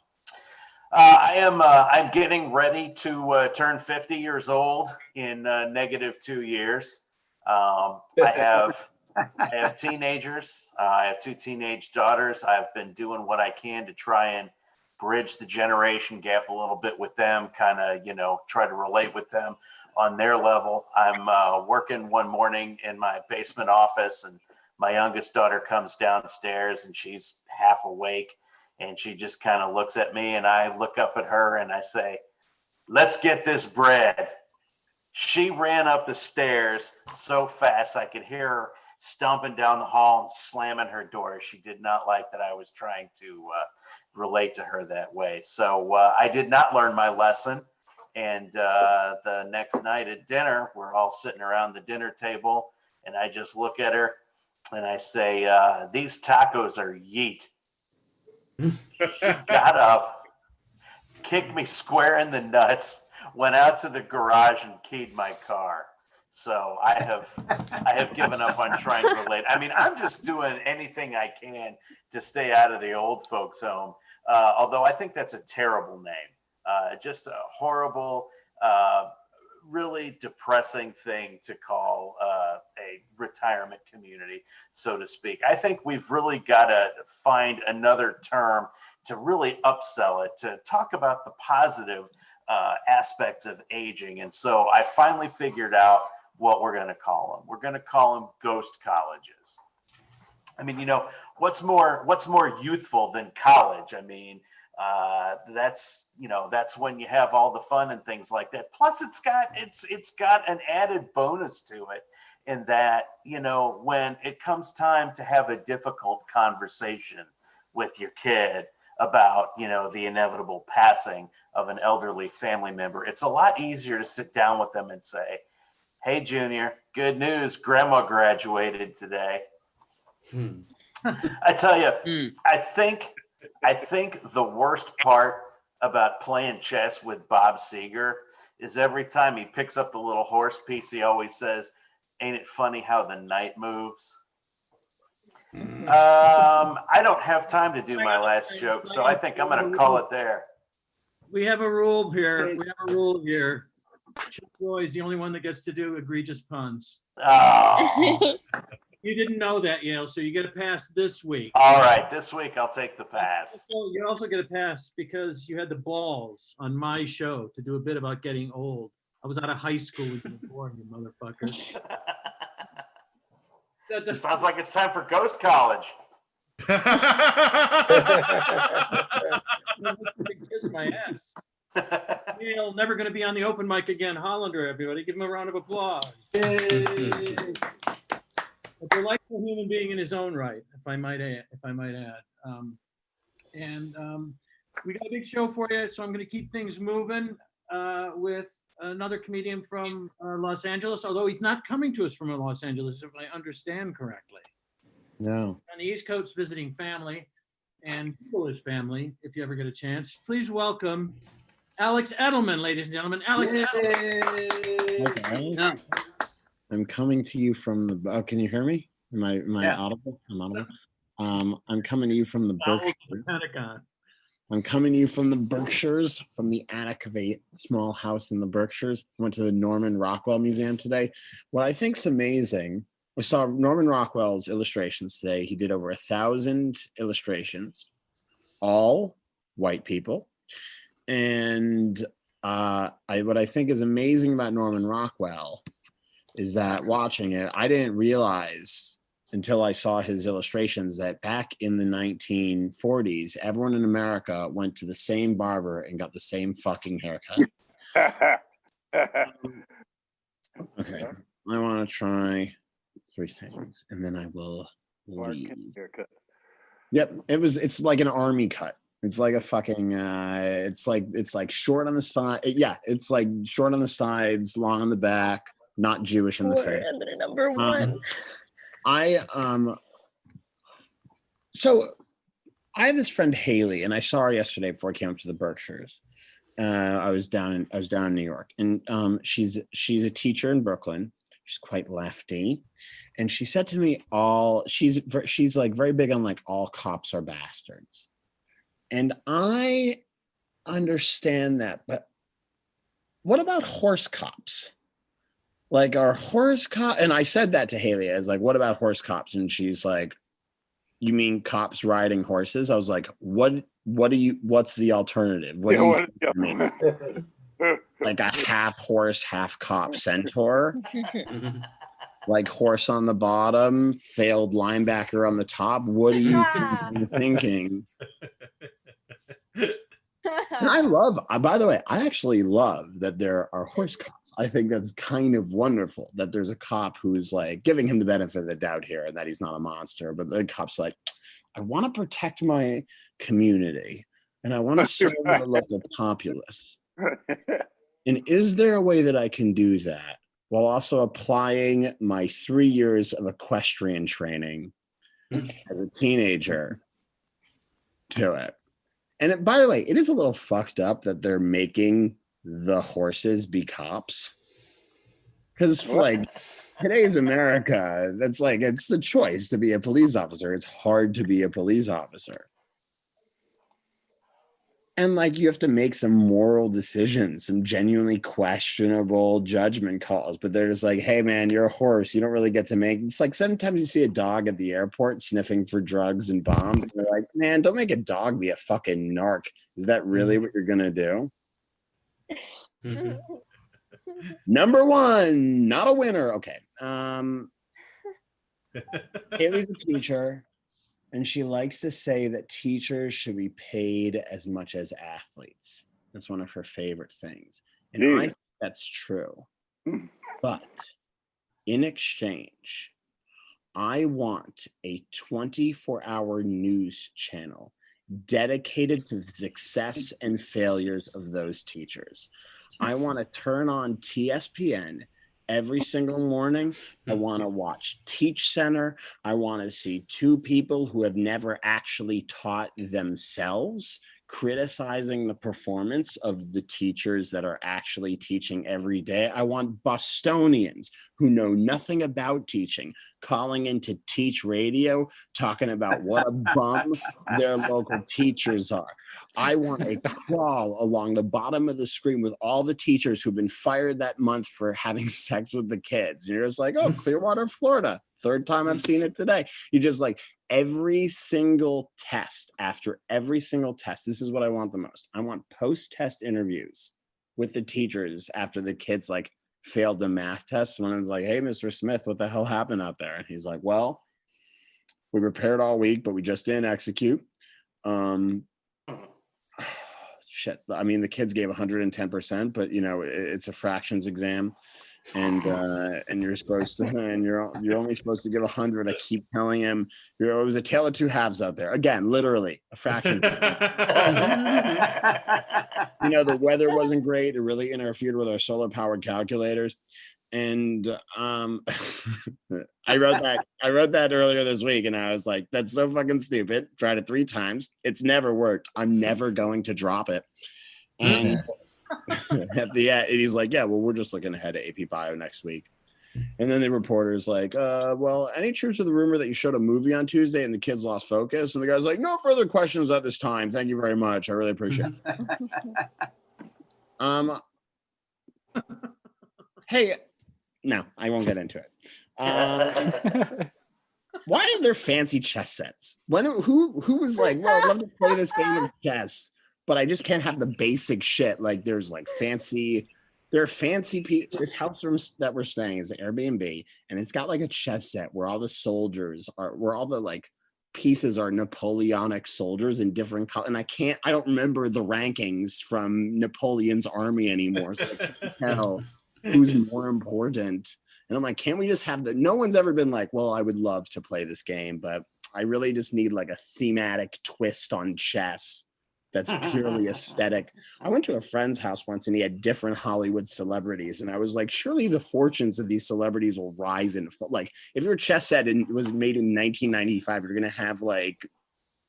I'm getting ready to turn 50 years old in -2 years. I have teenagers. I have 2 teenage daughters. I've been doing what I can to try and bridge the generation gap a little bit with them, kind of, you know, try to relate with them on their level. I'm working one morning in my basement office and my youngest daughter comes downstairs and she's half awake and she just kind of looks at me and I look up at her and I say, "Let's get this bread." She ran up the stairs so fast I could hear her stomping down the hall and slamming her door. She did not like that I was trying to relate to her that way. So I did not learn my lesson. And the next night at dinner, we're all sitting around the dinner table and I just look at her and I say, "These tacos are yeet." She got up, kicked me square in the nuts, went out to the garage and keyed my car. So I have given up on trying to relate. I mean, I'm just doing anything I can to stay out of the old folks' home. Although I think that's a terrible name, just a horrible, really depressing thing to call a retirement community, so to speak. I think we've really got to find another term to really upsell it, to talk about the positive aspects of aging. And so I finally figured out what we're going to call them. We're going to call them ghost colleges. I mean, you know, what's more youthful than college? I mean, that's when you have all the fun and things like that. Plus it's got an added bonus to it in that, you know, when it comes time to have a difficult conversation with your kid about, you know, the inevitable passing of an elderly family member, it's a lot easier to sit down with them and say, "Hey, Junior, good news. Grandma graduated today." I tell you, I think the worst part about playing chess with Bob Seger is every time he picks up the little horse piece, he always says, "Ain't it funny how the knight moves?" I don't have time to do my last joke, so I think I'm going to call it there. We have a rule here. Chip Roy is the only one that gets to do egregious puns. Oh. You didn't know that, Yale, so you get a pass this week. All right, this week I'll take the pass. You also get a pass because you had the balls on my show to do a bit about getting old. I was out of high school when you were born, you motherfucker. It sounds like it's time for Ghost College. Kiss my ass. Neil, never going to be on the open mic again. Hollander, everybody, give him a round of applause. Yay. A delightful human being in his own right, if I might add. We got a big show for you, so I'm going to keep things moving with another comedian from Los Angeles, although he's not coming to us from Los Angeles, if I understand correctly. No. On the East Coast visiting family and Polish family, if you ever get a chance. Please welcome Alex Edelman, ladies and gentlemen. Alex Edelman. Okay. I'm coming to you from the. Oh, can you hear me? Am I Yes. audible? I'm audible. I'm coming to you from the Bowels of Berkshires. the Pentagon. I'm coming to you from the Berkshires, from the attic of a small house in the Berkshires. Went to the Norman Rockwell Museum today. What I think's amazing, I saw Norman Rockwell's illustrations today. He did over 1,000 illustrations, all white people. And what I think is amazing about Norman Rockwell is that watching it, I didn't realize until I saw his illustrations that back in the 1940s, everyone in America went to the same barber and got the same fucking haircut. Okay, I want to try 3 things, and then I will leave. Yep, it's like an army cut. It's like a fucking it's like short on the side. Yeah, it's like short on the sides, long on the back, not Jewish in the face. Number one. So I have this friend Haley, and I saw her yesterday before I came up to the Berkshires. I was down in New York, and she's a teacher in Brooklyn. She's quite lefty, and she said to me, she's like very big on like all cops are bastards, and I understand that, but what about horse cops? Like, are horse cops? And I said that to Haley. I was like, what about horse cops? And she's like, you mean cops riding horses? I was like, what's the alternative? What do you mean? Like a half horse, half cop centaur? Like horse on the bottom, failed linebacker on the top? What are you thinking? And I love, by the way, I actually love that there are horse cops. I think that's kind of wonderful that there's a cop who is like giving him the benefit of the doubt here and that he's not a monster. But the cop's like, I want to protect my community and I want to serve the local populace. And is there a way that I can do that while also applying my 3 years of equestrian training as a teenager to it? And by the way, it is a little fucked up that they're making the horses be cops. Because like today's America, that's like, it's the choice to be a police officer. It's hard to be a police officer. And like, you have to make some moral decisions, some genuinely questionable judgment calls, but they're just like, hey man, you're a horse. You don't really get to make, it's like sometimes you see a dog at the airport sniffing for drugs and bombs. And they're like, man, don't make a dog be a fucking narc. Is that really what you're going to do? Number one, not a winner. Okay. Haley's a teacher. And she likes to say that teachers should be paid as much as athletes. That's one of her favorite things. And I think that's true. But in exchange, I want a 24-hour news channel dedicated to the success and failures of those teachers. I want to turn on TSPN every single morning. I want to watch Teach Center. I want to see 2 people who have never actually taught themselves criticizing the performance of the teachers that are actually teaching every day. I want Bostonians who know nothing about teaching calling into Teach Radio, talking about what a bum their local teachers are. I want a crawl along the bottom of the screen with all the teachers who've been fired that month for having sex with the kids. You're just like, oh, Clearwater, Florida. 3rd time I've seen it today. You just like every single test, after every single test, this is what I want the most. I want post-test interviews with the teachers after the kids like failed the math test. When it's like, hey, Mr. Smith, what the hell happened out there? And he's like, well, we prepared all week, but we just didn't execute. Shit. I mean, the kids gave 110%, but you know, it's a fractions exam. And you're supposed to, and you're only supposed to give 100. I keep telling him, it was a tale of 2 halves out there. Again, literally a fraction. You know, the weather wasn't great. It really interfered with our solar powered calculators. And I wrote that earlier this week, and I was like, that's so fucking stupid. Tried it 3 times. It's never worked. I'm never going to drop it. And at the end, and he's like, yeah, well, we're just looking ahead to AP Bio next week. And then the reporter's like, well, any truth to the rumor that you showed a movie on Tuesday and the kids lost focus? And the guy's like, no further questions at this time. Thank you very much. I really appreciate it. Hey, no, I won't get into it. Why are there fancy chess sets? Who was like, well, I'd love to play this game of chess, but I just can't have the basic shit. Like there's like fancy, there are fancy this house room that we're staying is an Airbnb, and it's got like a chess set where all the soldiers are, where all the like pieces are Napoleonic soldiers in different colors. And I don't remember the rankings from Napoleon's army anymore. So I can't tell who's more important. And I'm like, can't we just have the, no one's ever been like, well, I would love to play this game, but I really just need like a thematic twist on chess that's purely aesthetic. I went to a friend's house once and he had different Hollywood celebrities. And I was like, surely the fortunes of these celebrities will rise and fall. Like if your chess set was made in 1995, you're going to have like,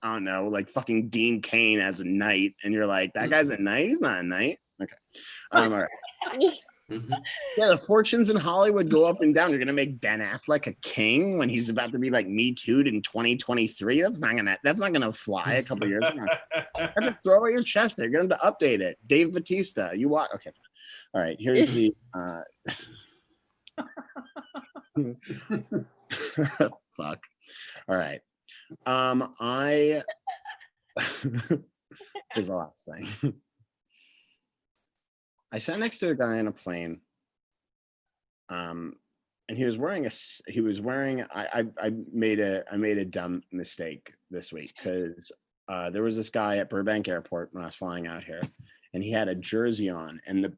I don't know, like fucking Dean Cain as a knight. And you're like, that guy's a knight? He's not a knight. Okay. All right. Yeah, the fortunes in Hollywood go up and down. You're gonna make Ben Affleck a king when he's about to be like Me Too'd in 2023. That's not gonna fly a couple years. You have to throw away your chest. You're gonna have to update it. Dave Bautista, you watch. Okay, fine. All right. Here's the. Fuck. All right. There's a lot to say. I sat next to a guy on a plane, and he was wearing I made a dumb mistake this week because there was this guy at Burbank Airport when I was flying out here, and he had a jersey on, and the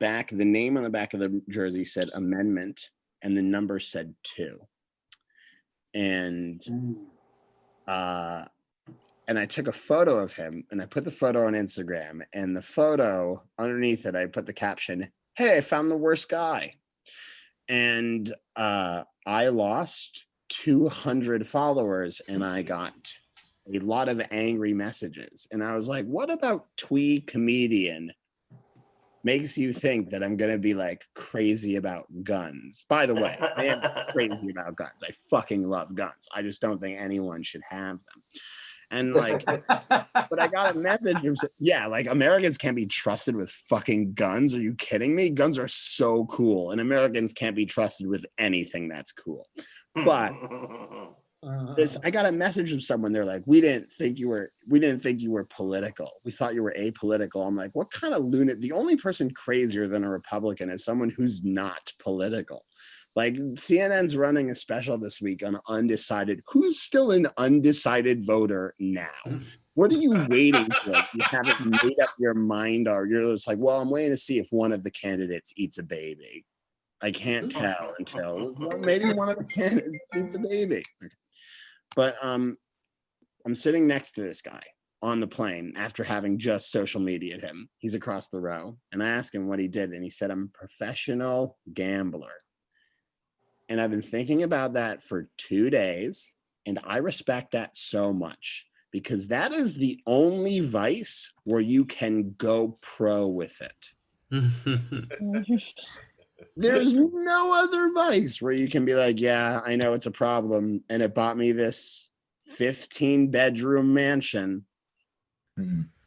name on the back of the jersey said amendment, and the number said 2. And I took a photo of him and I put the photo on Instagram, and the photo underneath it, I put the caption, "Hey, I found the worst guy." And I lost 200 followers and I got a lot of angry messages. And I was like, what about twee comedian makes you think that I'm going to be like crazy about guns? By the way, I am crazy about guns. I fucking love guns. I just don't think anyone should have them. And like, but I got a message from, yeah, like Americans can't be trusted with fucking guns. Are you kidding me? Guns are so cool, and Americans can't be trusted with anything that's cool. But I got a message from someone. They're like, we didn't think you were political. We thought you were apolitical. I'm like, what kind of lunatic? The only person crazier than a Republican is someone who's not political. Like CNN's running a special this week on undecided. Who's still an undecided voter now? What are you waiting for? You haven't made up your mind, or you're just like, well, I'm waiting to see if one of the candidates eats a baby. I can't tell until maybe one of the candidates eats a baby. Okay. But I'm sitting next to this guy on the plane after having just social media'd him. He's across the row, and I asked him what he did, and he said, I'm a professional gambler. And I've been thinking about that for 2 days, and I respect that so much because that is the only vice where you can go pro with it. There's no other vice where you can be like, yeah, I know it's a problem, and it bought me this 15-bedroom mansion.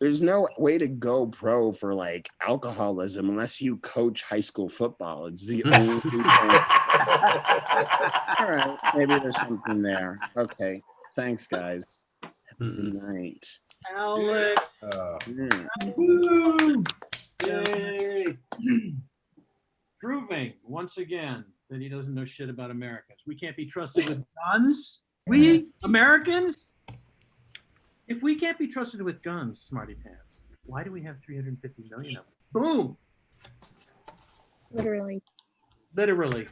There's no way to go pro for like alcoholism unless you coach high school football. It's the only thing. All right, maybe there's something there. Okay, thanks, guys. Good night. Alex. Yay. Proving once again that he doesn't know shit about Americans. We can't be trusted with guns. We Americans. If we can't be trusted with guns, smarty pants, why do we have 350 million of them? Boom. Literally. Literally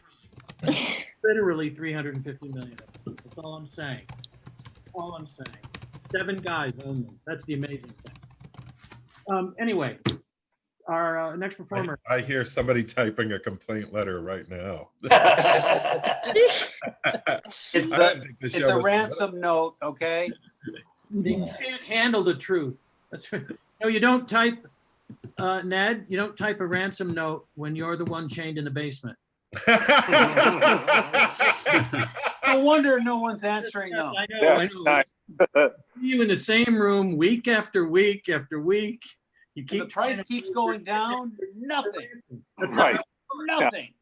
350 million of them. That's all I'm saying. All I'm saying. 7 guys own them. That's the amazing thing. Anyway, our next performer. I hear somebody typing a complaint letter right now. It's a ransom note, okay? They can't handle the truth. That's right. No, you don't type, Ned, you don't type a ransom note when you're the one chained in the basement. No wonder no one's answering them. I know, I know. You in the same room week after week after week. You And keep the price trying keeps to- going down. Nothing. That's Right. Nothing.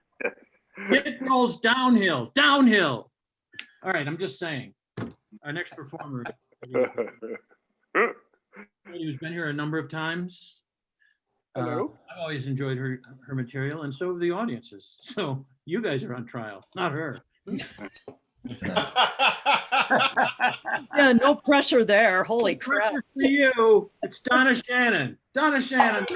It goes downhill, downhill. All right, I'm just saying. Our next performer, who's been here a number of times. Hello. I've always enjoyed her material, and so have the audiences. So you guys are on trial, not her. Yeah, no pressure there. Holy crap. Pressure for you. It's Donna Shannon. Donna Shannon.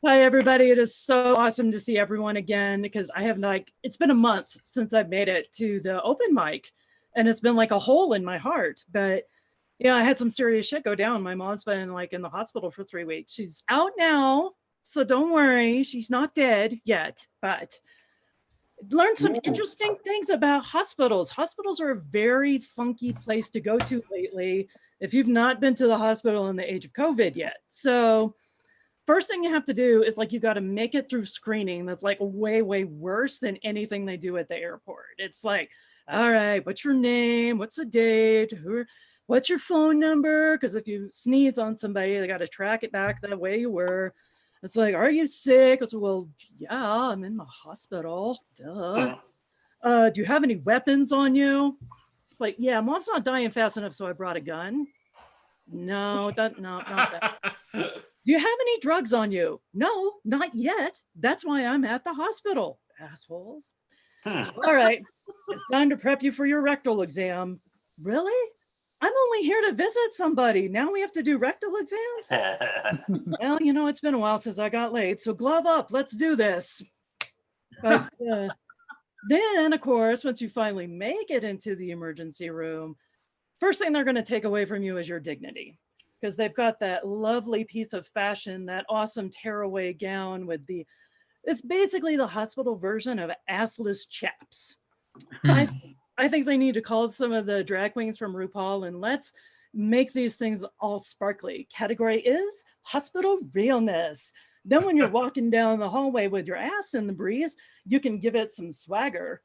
Hi, everybody. It is so awesome to see everyone again because I have it's been a month since I've made it to the open mic and it's been like a hole in my heart. But yeah, I had some serious shit go down. My mom's been like in the hospital for 3 weeks. She's out now, so don't worry. She's not dead yet, but learned some interesting things about hospitals. Hospitals are a very funky place to go to lately if you've not been to the hospital in the age of COVID yet. So first thing you have to do is like you got to make it through screening. That's like way worse than anything they do at the airport. It's like, all right, what's your name? What's the date? What's your phone number? Because if you sneeze on somebody, they got to track it back that way you were. It's like, are you sick? It's well, yeah, I'm in the hospital. Duh. Do you have any weapons on you? It's like, yeah, mom's not dying fast enough, so I brought a gun. No, not that. Do you have any drugs on you? No, not yet. That's why I'm at the hospital, assholes. All right, it's time to prep you for your rectal exam. Really? I'm only here to visit somebody. Now we have to do rectal exams? Well, you know, it's been a while since I got laid, so glove up. Let's do this. But then, of course, once you finally make it into the emergency room, first thing they're going to take away from you is your dignity. Because they've got that lovely piece of fashion, that awesome tearaway gown with it's basically the hospital version of assless chaps. I think they need to call some of the drag queens from RuPaul and let's make these things all sparkly. Category is hospital realness. Then when you're walking down the hallway with your ass in the breeze, you can give it some swagger.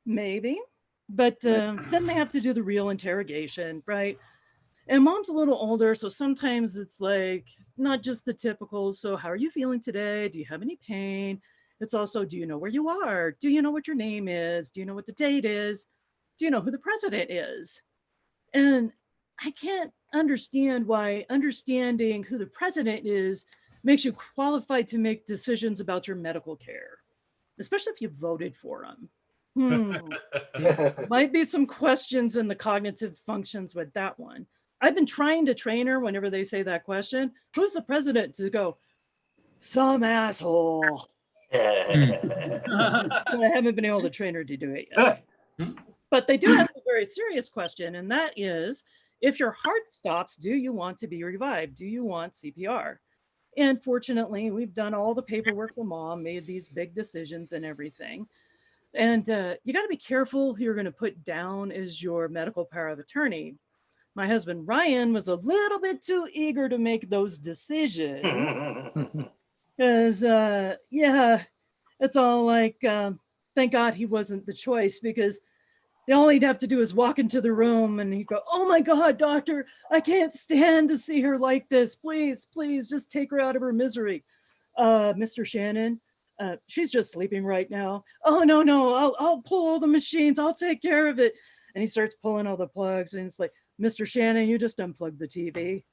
Maybe. But then they have to do the real interrogation, right? And mom's a little older, so sometimes it's like not just the typical, so how are you feeling today? Do you have any pain? It's also, do you know where you are? Do you know what your name is? Do you know what the date is? Do you know who the president is? And I can't understand why understanding who the president is makes you qualified to make decisions about your medical care, especially if you voted for him. Might be some questions in the cognitive functions with that one. I've been trying to train her whenever they say that question, who's the president, to go, some asshole. I haven't been able to train her to do it yet. But they do ask a very serious question, and that is, if your heart stops, do you want to be revived? Do you want CPR? And fortunately, we've done all the paperwork for mom, made these big decisions and everything. And you got to be careful who you're going to put down as your medical power of attorney. My husband, Ryan, was a little bit too eager to make those decisions. Because, yeah, it's all like, thank God he wasn't the choice, because all he'd have to do is walk into the room and he'd go, oh my God, doctor, I can't stand to see her like this. Please, please just take her out of her misery. Mr. Shannon, she's just sleeping right now. Oh, no, I'll pull all the machines. I'll take care of it. And he starts pulling all the plugs and it's like, Mr. Shannon, you just unplugged the TV.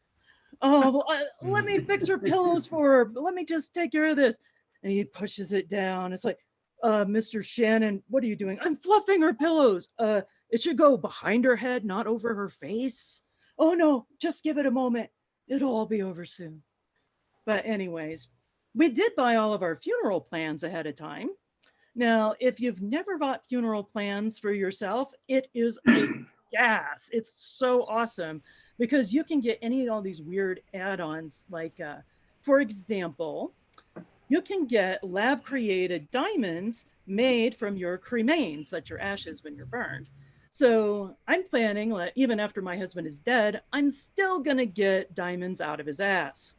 Oh, well, let me fix her pillows for her. Let me just take care of this. And he pushes it down. It's like, Mr. Shannon, what are you doing? I'm fluffing her pillows. It should go behind her head, not over her face. Oh no, just give it a moment. It'll all be over soon. But anyways, we did buy all of our funeral plans ahead of time. Now, if you've never bought funeral plans for yourself, it is a gas. It's so awesome because you can get any of all these weird add-ons. Like, for example, you can get lab-created diamonds made from your cremains, that's your ashes when you're burned. So I'm planning, even after my husband is dead, I'm still gonna get diamonds out of his ass.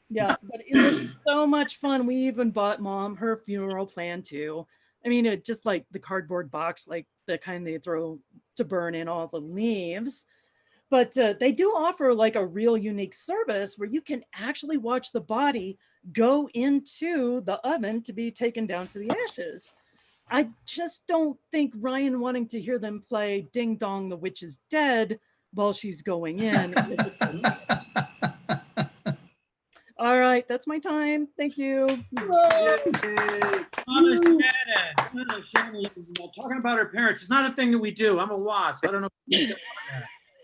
Yeah, but it was so much fun. We even bought Mom her funeral plan too. I mean, it just like the cardboard box, like the kind they throw to burn in all the leaves. But they do offer like a real unique service where you can actually watch the body go into the oven to be taken down to the ashes. I just don't think Ryan wanting to hear them play Ding Dong, the Witch is Dead while she's going in. All right, that's my time. Thank you. Shannon, talking about her parents, it's not a thing that we do. I'm a wasp. I don't know. If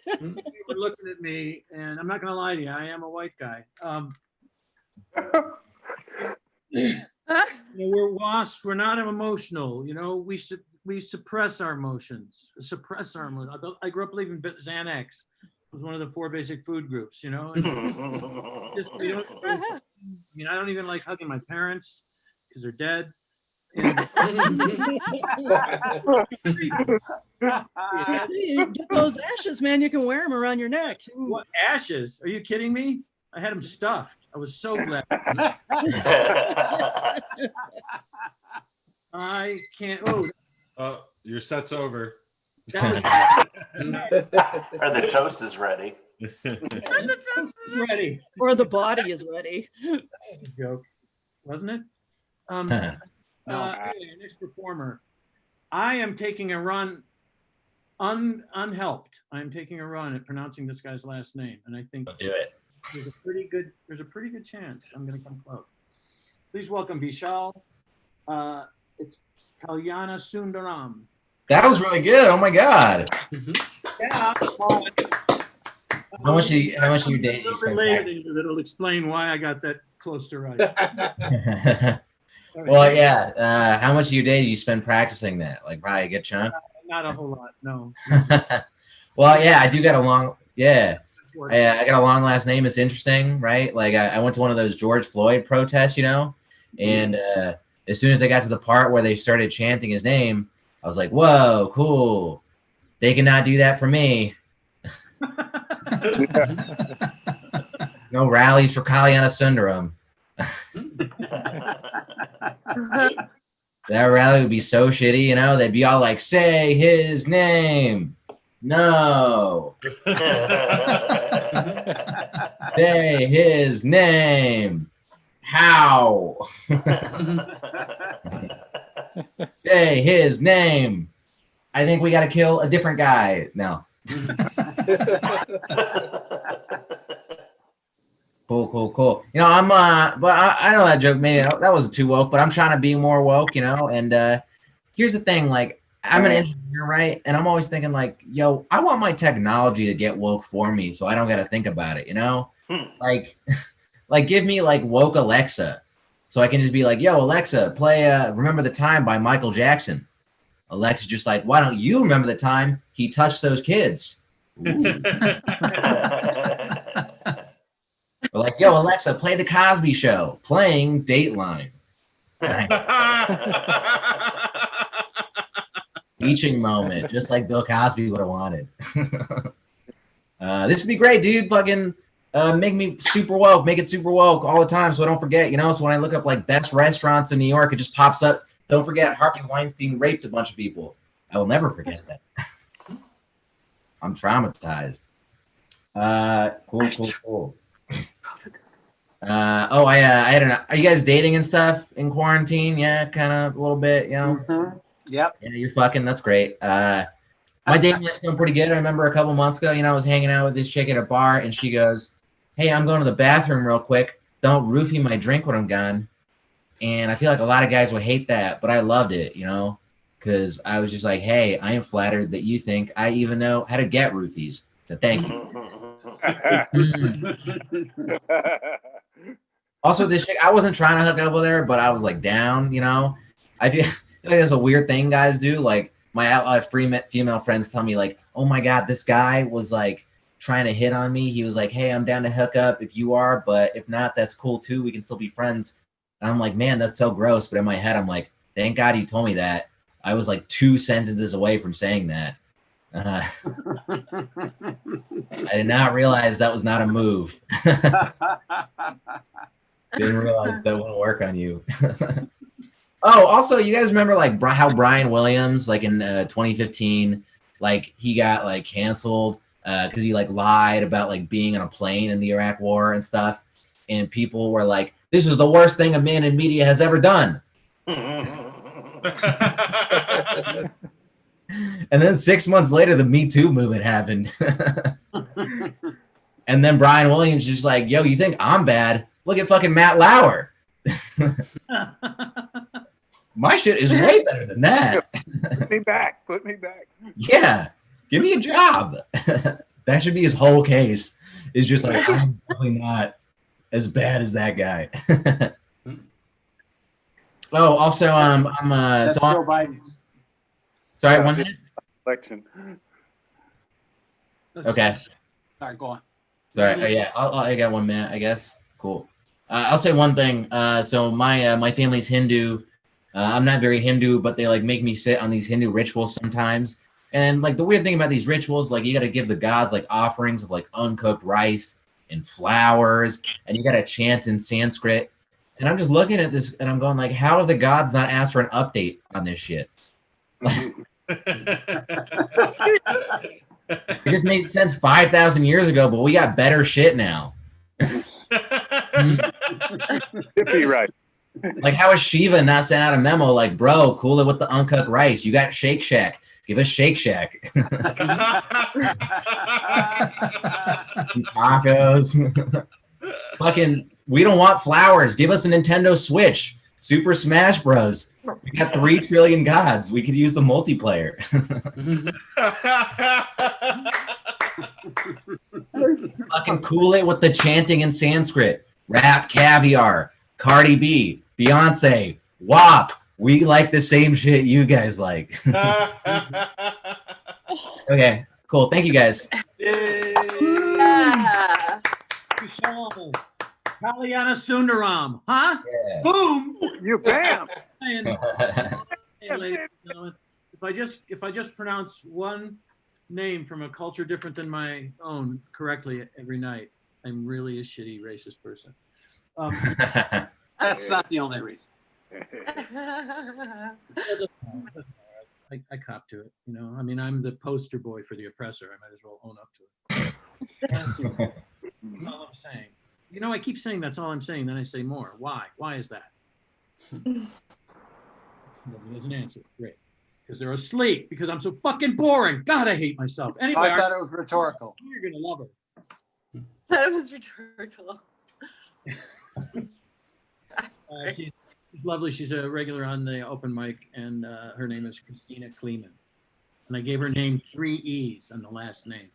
you were looking at me, and I'm not going to lie to you. I am a white guy. We're wasps. We're not emotional. We suppress our emotions. I grew up believing Xanax was one of the 4 basic food groups. And I don't even like hugging my parents because they're dead. Get those ashes, man. You can wear them around your neck. What ashes? Are you kidding me? I had them stuffed. I was so glad. I can't. Oh, your set's over. Or the toast is ready. Ready. Or the body is ready. That was a joke, wasn't it? Anyway, next performer. I am taking a run, unhelped. I am taking a run at pronouncing this guy's last name, and I think do it. There's a pretty good chance I'm going to come close. Please welcome Vishal. It's Kalyana Sundaram. That was really good. Oh my God. Yeah. How much are you dating? That'll explain why I got that close to right. Well, yeah. How much of your day do you spend practicing that? Like probably a good chunk? Not a whole lot, no. Well, yeah, I do got a long, I got a long last name. It's interesting, right? Like I went to one of those George Floyd protests, and as soon as I got to the part where they started chanting his name, I was like, whoa, cool. They cannot do that for me. No rallies for Kalyana Sundaram. That rally would be so shitty, they'd be all like, say his name. No. Say his name. How? Say his name. I think we got to kill a different guy. No. Cool. I'm but I know that joke maybe that wasn't too woke, but I'm trying to be more woke, and here's the thing, like I'm an engineer, right? And I'm always thinking like, yo, I want my technology to get woke for me so I don't got to think about it, like give me like woke Alexa so I can just be like, yo, Alexa, play Remember the Time by Michael Jackson. Alexa's just like, why don't you remember the time he touched those kids? Or like, yo, Alexa, play The Cosby Show, playing Dateline. Teaching moment, just like Bill Cosby would have wanted. This would be great, dude. Fucking make me super woke, make it super woke all the time so I don't forget, So when I look up like best restaurants in New York, it just pops up. Don't forget Harvey Weinstein raped a bunch of people. I will never forget that. I'm traumatized. Cool. I had are you guys dating and stuff in quarantine? Yeah, kind of a little bit, Mm-hmm. Yep. Yeah, you're fucking. That's great. My dating life's going pretty good. I remember a couple months ago, I was hanging out with this chick at a bar, and she goes, "Hey, I'm going to the bathroom real quick. Don't roofie my drink when I'm gone." And I feel like a lot of guys would hate that, but I loved it, because I was just like, "Hey, I am flattered that you think I even know how to get roofies. So thank you." Also, this chick, I wasn't trying to hook up with her, but I was like down, I feel like that's a weird thing guys do. Like my female friends tell me like, oh my God, this guy was like trying to hit on me. He was like, hey, I'm down to hook up if you are, but if not, that's cool too. We can still be friends. And I'm like, man, that's so gross. But in my head, I'm like, thank God you told me that. I was like 2 sentences away from saying that. I did not realize that was not a move. Didn't realize that wouldn't work on you. Oh, also, you guys remember like how Brian Williams, like in 2015, like he got like canceled because he like lied about like being on a plane in the Iraq War and stuff, and people were like, "This is the worst thing a man in media has ever done." And then 6 months later, the Me Too movement happened. And then Brian Williams just like, yo, you think I'm bad? Look at fucking Matt Lauer. My shit is way better than that. Put me back. Put me back. Yeah, give me a job. That should be his whole case. Is just like, I'm probably not as bad as that guy. Oh, also, That's so Joe Biden's. sorry, 1 minute. Election. Okay. Sorry, go on. Sorry. Yeah, I got 1 minute, I guess. Cool. I'll say one thing. So my family's Hindu. I'm not very Hindu, but they like make me sit on these Hindu rituals sometimes. And like the weird thing about these rituals, like you got to give the gods like offerings of like uncooked rice and flowers, and you got to chant in Sanskrit. And I'm just looking at this, and I'm going like, how have the gods not asked for an update on this shit? It just made sense 5,000 years ago, but we got better shit now. Hippie right. Like, how is Shiva not sent out a memo like, bro, cool it with the uncooked rice? You got Shake Shack. Give us Shake Shack. Tacos. Fucking, we don't want flowers. Give us a Nintendo Switch. Super Smash Bros. We got 3 trillion gods. We could use the multiplayer. Fucking cool it with the chanting in Sanskrit. Rap Caviar. Cardi B. Beyonce. WAP. We like the same shit you guys like. Okay, cool. Thank you guys. Yeah. Kalyana Sundaram, huh? Yeah. Boom! You bam. And, hey, ladies and gentlemen, if I just pronounce one name from a culture different than my own correctly every night, I'm really a shitty racist person. That's not the only reason. I cop to it, you know. I mean, I'm the poster boy for the oppressor. I might as well own up to it. That's all I'm saying. You know, I keep saying that's all I'm saying. Then I say more. Why? Why is that? Nobody has an answer. Great. Because they're asleep. Because I'm so fucking boring. God, I hate myself. Anyway, I thought it was rhetorical. You're gonna love her. That was rhetorical. She's lovely. She's a regular on the open mic, and her name is Christina Kleeman. And I gave her name 3 E's on the last name.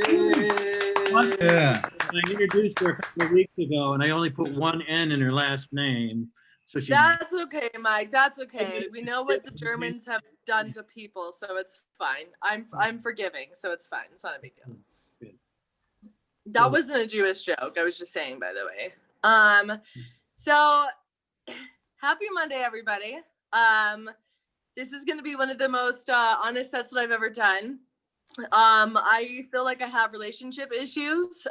Yeah. I introduced her a couple of weeks ago, and I only put 1 N in her last name. So she. That's okay, Mike. That's okay. We know what the Germans have done to people, so it's fine. I'm forgiving, so it's fine. It's not a big deal. Good. That wasn't a Jewish joke. I was just saying, by the way. So happy Monday, everybody. This is gonna be one of the most honest sets that I've ever done. I feel like I have relationship issues.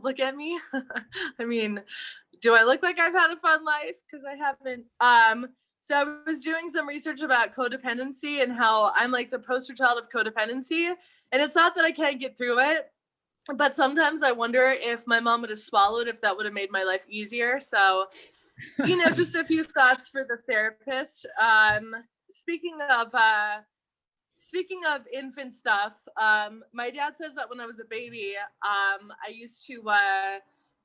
Look at me. I mean, do I look like I've had a fun life? Because I haven't. So I was doing some research about codependency and how I'm like the poster child of codependency. And it's not that I can't get through it, but sometimes I wonder if my mom would have swallowed, if that would have made my life easier. So, you know, just a few thoughts for the therapist. Speaking of infant stuff, my dad says that when I was a baby, I used to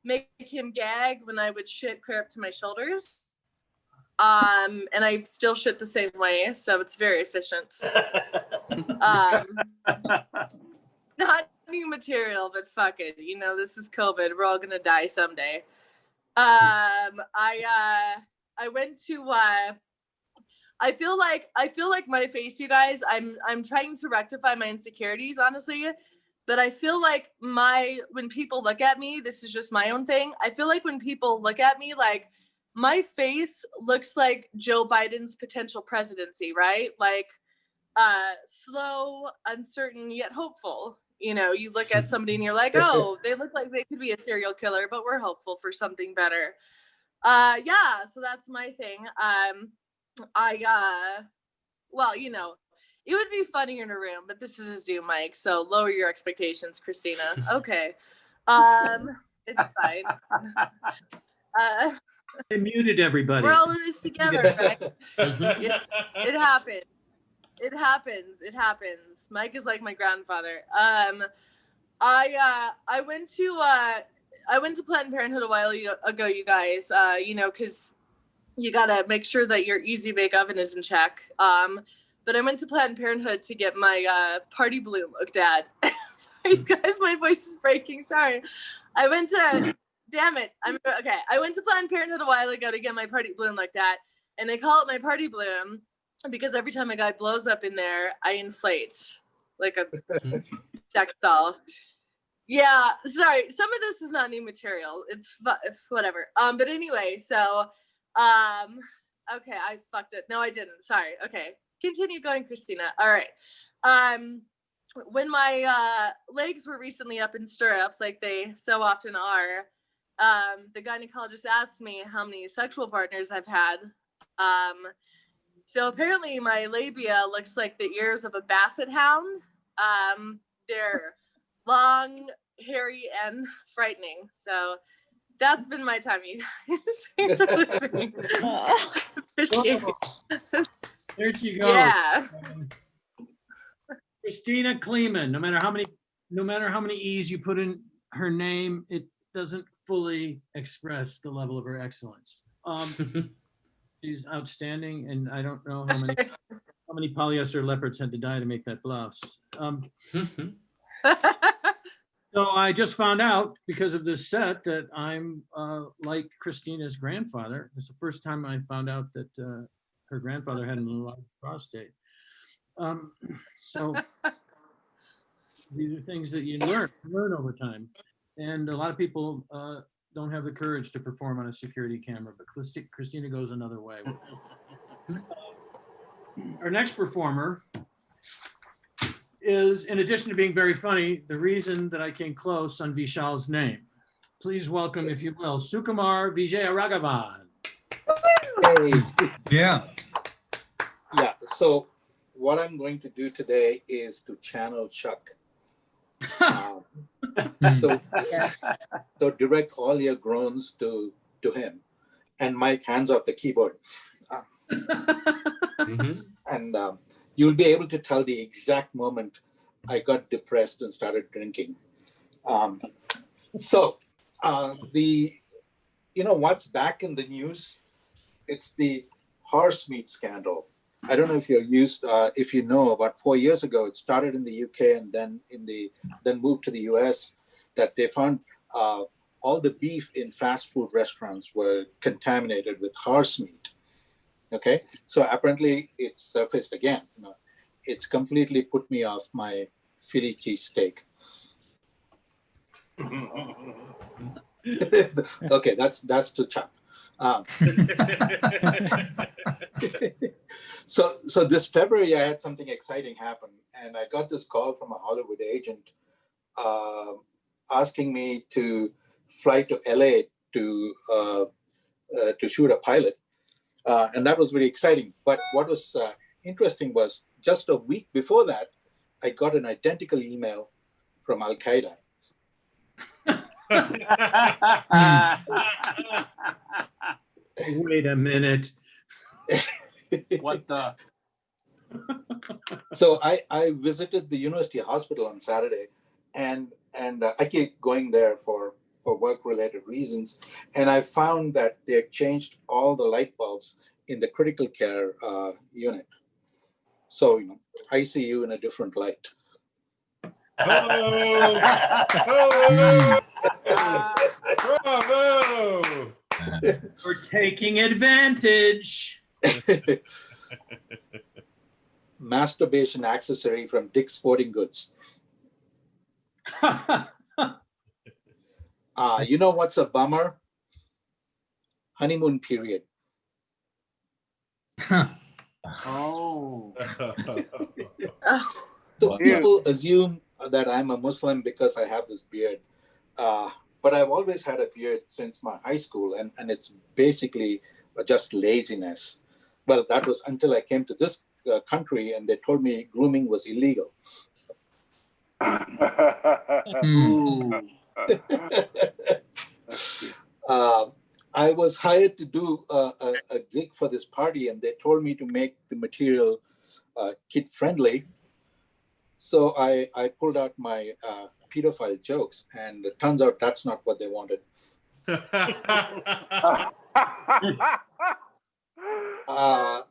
make him gag when I would shit clear up to my shoulders. And I still shit the same way, so it's very efficient. Not new material, but fuck it. You know, this is COVID. We're all gonna die someday. I went to I feel like my face, you guys, I'm trying to rectify my insecurities, honestly. But I feel like when people look at me, this is just my own thing. I feel like when people look at me, like my face looks like Joe Biden's potential presidency, right? Like slow, uncertain, yet hopeful. You know, you look at somebody and you're like, oh, they look like they could be a serial killer, but we're hopeful for something better. Yeah, so that's my thing. Well, you know, it would be funnier in a room, but this is a Zoom mic, so lower your expectations, Christina. Okay. It's fine. They muted everybody. We're all in this together, right? It happens. It happens. It happens. Mike is like my grandfather. I went to Planned Parenthood a while ago, you guys. You know, because you gotta make sure that your Easy Bake Oven is in check. But I went to Planned Parenthood to get my party balloon looked at. Sorry, you guys, my voice is breaking. Sorry. I went to. Damn it. Okay. I went to Planned Parenthood a while ago to get my party balloon looked at, and they call it my party balloon because every time a guy blows up in there, I inflate like a sex doll. Yeah, sorry. Some of this is not new material. It's whatever. But anyway, so, okay, I fucked it. No, I didn't. Sorry. Okay. Continue going, Christina. All right. When my legs were recently up in stirrups, like they so often are, the gynecologist asked me how many sexual partners I've had. So apparently my labia looks like the ears of a basset hound. They're long, hairy, and frightening. So that's been my time, you guys. Thanks for listening. Appreciate it. There she goes. Yeah. Christina Kleeman. No matter how many E's you put in her name, it doesn't fully express the level of her excellence. She's outstanding, and I don't know how many polyester leopards had to die to make that blouse. So I just found out because of this set that I'm like Christina's grandfather. It's the first time I found out that her grandfather had an enlarged prostate. So these are things that you learn over time. And a lot of people don't have the courage to perform on a security camera, but Christina goes another way. Our next performer is, in addition to being very funny, the reason that I came close on Vishal's name. Please welcome, if you will, Sukumar Vijayaraghavan. Hey. Yeah. Yeah. So what I'm going to do today is to channel Chuck. So direct all your groans to him, and Mike, hands off the keyboard. And you'll be able to tell the exact moment I got depressed and started drinking. What's back in the news? It's the horse meat scandal. I don't know if if you know, about 4 years ago, it started in the UK and then moved to the US, that they found all the beef in fast food restaurants were contaminated with horse meat. Okay, so apparently it's surfaced again. It's completely put me off my Philly cheesesteak. Okay, that's to Chuck. So this February I had something exciting happen, and I got this call from a Hollywood agent asking me to fly to LA to shoot a pilot, and that was very exciting. But what was interesting was just a week before that, I got an identical email from Al Qaeda. Wait a minute. What the? So I visited the university hospital on Saturday, and I keep going there for work-related reasons, and I found that they had changed all the light bulbs in the critical care unit. So I see you in a different light. Hello! Bravo! We're taking advantage. Masturbation accessory from Dick's Sporting Goods. You know what's a bummer? Honeymoon period. Oh. So people assume that I'm a Muslim because I have this beard. But I've always had a beard since my high school, and it's basically just laziness. Well, that was until I came to this country and they told me grooming was illegal. So. I was hired to do a gig for this party, and they told me to make the material kid friendly. So I pulled out my pedophile jokes, and it turns out that's not what they wanted.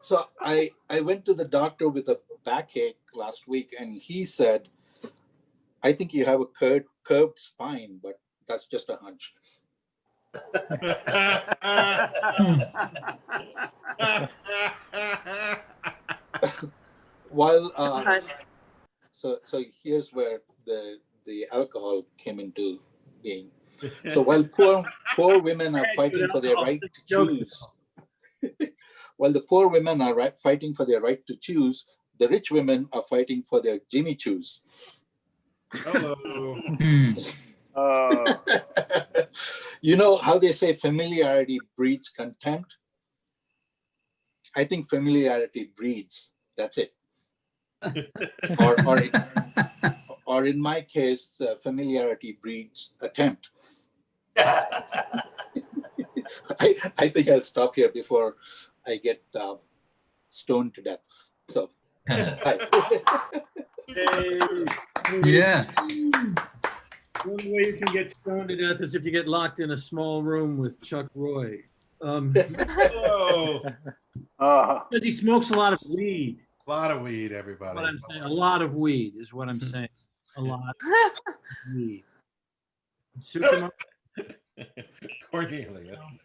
So I went to the doctor with a backache last week, and he said, I think you have a curved spine, but that's just a hunch. While so here's where the alcohol came into being. So while poor women are fighting for their right to choose, while the poor women are fighting for their right to choose, the rich women are fighting for their Jimmy Choos. You know how they say familiarity breeds contempt? I think familiarity breeds. That's it. Or in my case, familiarity breeds attempt. I think I'll stop here before I get stoned to death. So, hi. Yeah. The only way you can get stoned to death is if you get locked in a small room with Chuck Roy. Because he smokes a lot of weed. A lot of weed, everybody. What I'm saying, a lot of weed is what I'm saying. A lot of weed. Cornelius.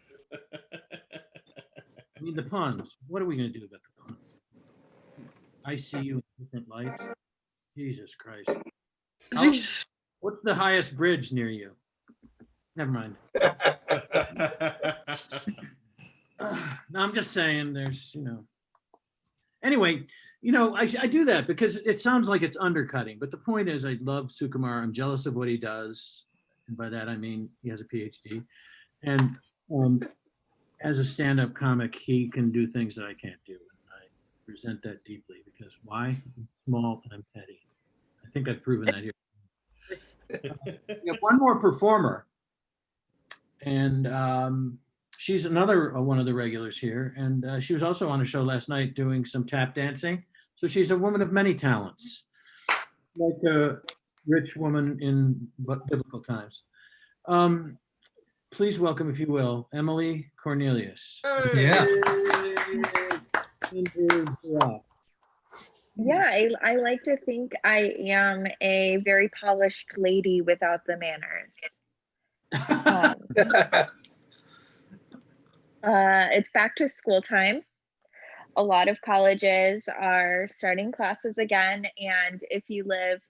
I mean, the puns. What are we going to do about the puns? I see you in different lights. Jesus Christ. Jesus. What's the highest bridge near you? Never mind. No, I'm just saying there's, Anyway, I do that because it sounds like it's undercutting. But the point is, I love Sukumar. I'm jealous of what he does. And by that, I mean he has a PhD. And as a stand-up comic, he can do things that I can't do. And I resent that deeply because why? I'm small and I'm petty. I think I've proven that here. We have one more performer. And she's another one of the regulars here. And she was also on a show last night doing some tap dancing. So she's a woman of many talents, like a rich woman in biblical times. Please welcome, if you will, Emily Cornelius. Yeah. Yeah, I like to think I am a very polished lady without the manners. It's back to school time. A lot of colleges are starting classes again, and if you live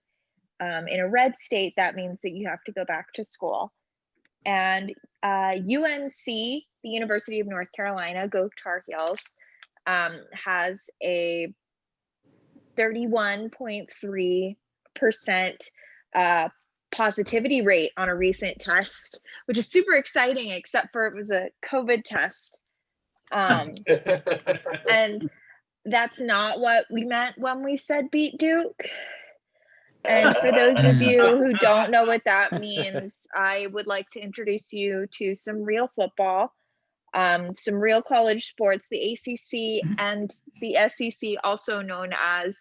in a red state, that means that you have to go back to school. And UNC, the University of North Carolina, go Tar Heels, has a 31.3% positivity rate on a recent test, which is super exciting, except for it was a COVID test. And that's not what we meant when we said beat Duke. And for those of you who don't know what that means, I would like to introduce you to some real football, some real college sports, the ACC and the SEC, also known as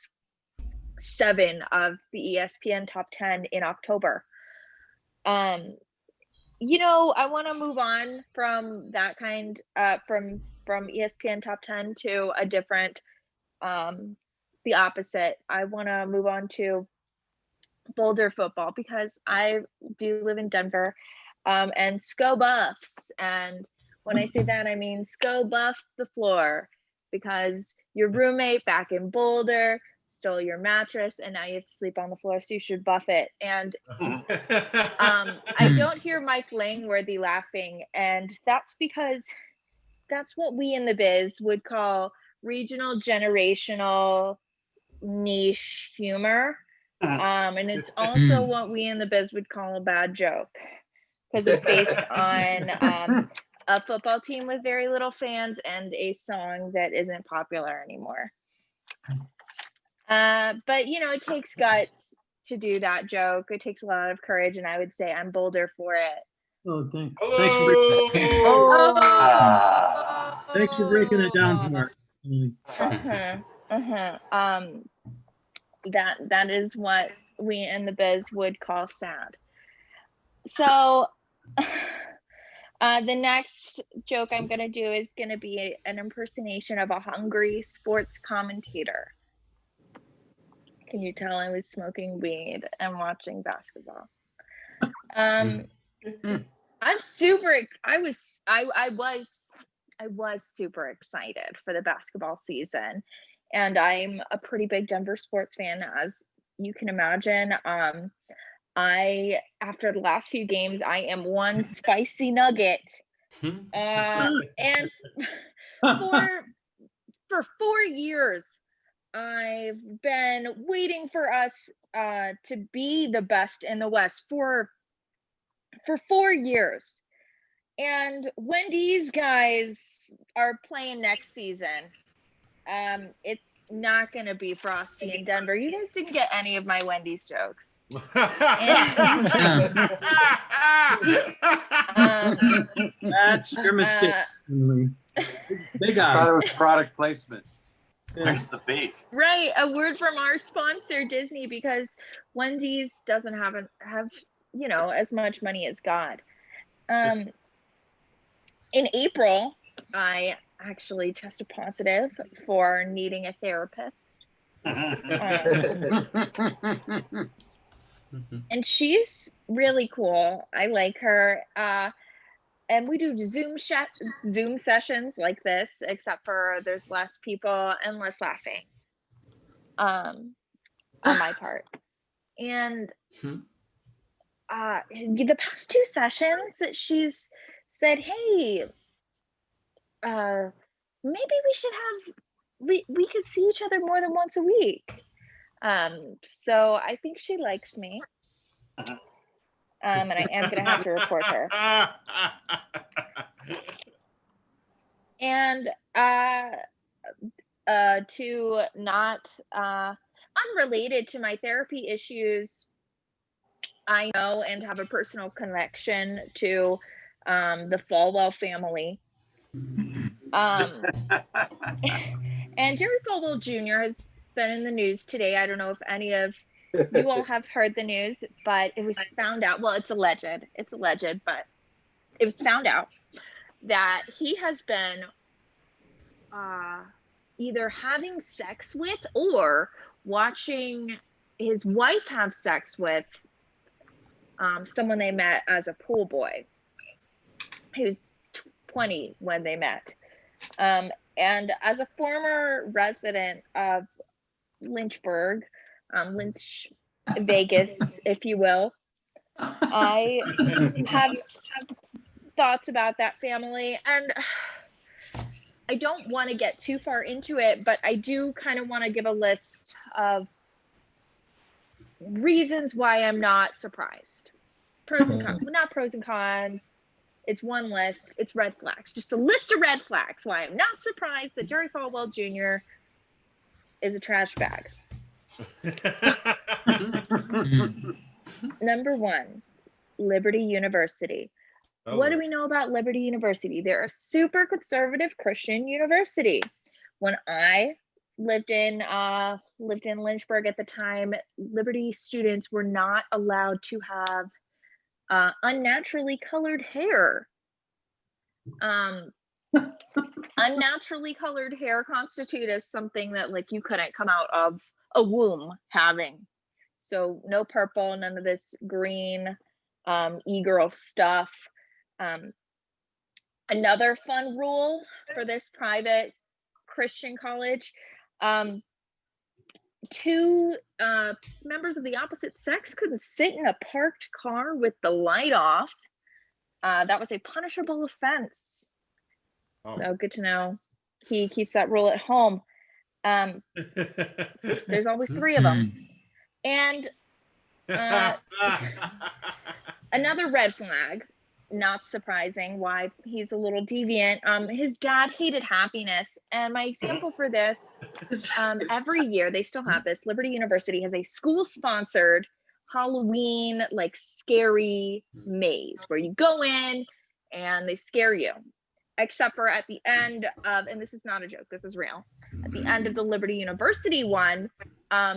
7 of the ESPN Top 10 in October. I want to move on from that kind, from ESPN Top 10 to a different, the opposite. I want to move on to Boulder football because I do live in Denver, and SCO Buffs. And when I say that, I mean SCO Buff the floor, because your roommate back in Boulder stole your mattress and now you have to sleep on the floor, so you should buff it. And I don't hear Mike Langworthy laughing, and that's because that's what we in the biz would call regional generational niche humor. And it's also what we in the biz would call a bad joke, because it's based on a football team with very little fans and a song that isn't popular anymore. But you know, it takes guts to do that joke. It takes a lot of courage, and I would say I'm bolder for it. Oh, thanks for thanks for breaking it down for us. That is what we in the biz would call sad. So the next joke I'm gonna do is gonna be an impersonation of a hungry sports commentator. Can you tell I was smoking weed and watching basketball? I was super excited for the basketball season, and I'm a pretty big Denver sports fan, as you can imagine. After the last few games, I am one spicy nugget. And for 4 years, I've been waiting for us to be the best in the West for 4 years. And when these guys are playing next season, it's not going to be frosty in Denver. You guys didn't get any of my Wendy's jokes. That's your mistake. They got it was product placement. Where's the beef? Right, a word from our sponsor Disney, because Wendy's doesn't have you know, as much money as God. In April, I actually tested positive for needing a therapist. And she's really cool. I like her. And we do Zoom sessions like this, except for there's less people and less laughing on my part. And the past 2 sessions, she's said, hey, maybe we should we could see each other more than once a week. So I think she likes me. And I am going to have to report her. And to not unrelated to my therapy issues, I know and have a personal connection to the Falwell family. And Jerry Falwell Jr. has been in the news today. I don't know if any of you all have heard the news, but it was found out, well, it's alleged, but it was found out that he has been either having sex with or watching his wife have sex with someone they met as a pool boy. He was 20 when they met. And as a former resident of Lynchburg, Lynch, Vegas, if you will, I have thoughts about that family, and I don't want to get too far into it, but I do kind of want to give a list of reasons why I'm not surprised. Pros and cons, not pros and cons. It's one list. It's red flags. Just a list of red flags why I'm not surprised that Jerry Falwell Jr. is a trash bag. Number 1, Liberty University. Oh. What do we know about Liberty University? They're a super conservative Christian university. When I lived in Lynchburg at the time, Liberty students were not allowed to have unnaturally colored hair. Unnaturally colored hair constitute as something that like you couldn't come out of a womb having. So no purple, none of this green e-girl stuff. Another fun rule for this private Christian college, 2 members of the opposite sex couldn't sit in a parked car with the light off. That was a punishable offense. Oh. So good to know. he keeps that rule at home. There's always 3 of them. And another red flag, not surprising why he's a little deviant. His dad hated happiness. And my example for this, every year, they still have this, Liberty University has a school-sponsored Halloween, like, scary maze where you go in and they scare you. Except for at the end of, and this is not a joke, this is real, at the end of the Liberty University one,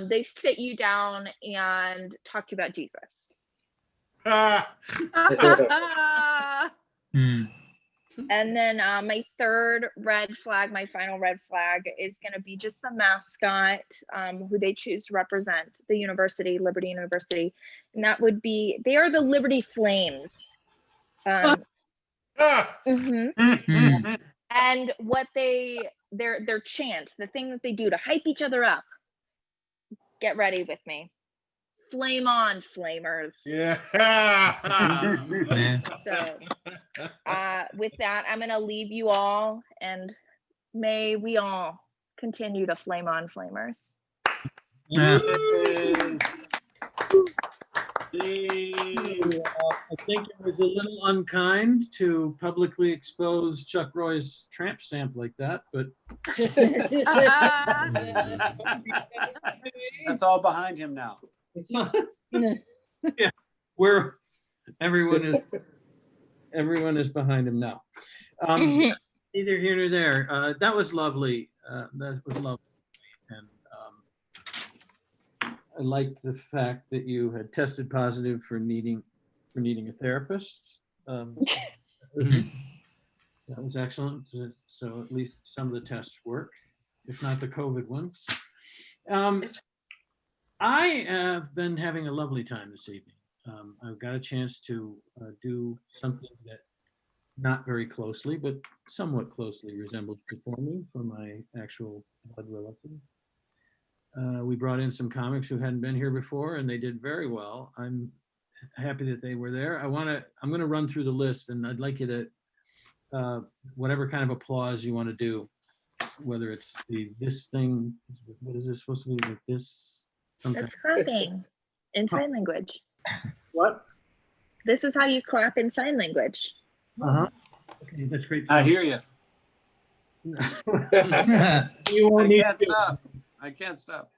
they sit you down and talk to you about Jesus. And then my third red flag, my final red flag, is going to be just the mascot, who they choose to represent the university, Liberty University. And that would be, they are the Liberty Flames. And what their chant, the thing that they do to hype each other up. Get ready with me. Flame on, flamers. Yeah. So with that, I'm gonna leave you all, and may we all continue to flame on, flamers. I think it was a little unkind to publicly expose Chuck Roy's tramp stamp like that, but That's all behind him now. Yeah, everyone is behind him now. Neither here nor there. That was lovely. That was lovely, and I liked the fact that you had tested positive for needing a therapist. That was excellent. So at least some of the tests work, if not the COVID ones. I have been having a lovely time this evening. I've got a chance to do something that not very closely, but somewhat closely resembles performing for my actual blood relative. We brought in some comics who hadn't been here before, and they did very well. I'm happy that they were there. I'm going to run through the list, and I'd like you to, whatever kind of applause you want to do, whether it's this thing, what is this supposed to be, like this? It's clapping in sign language. What? This is how you clap in sign language. Okay, that's great. I hear you. You won't need to. Stop. I can't stop.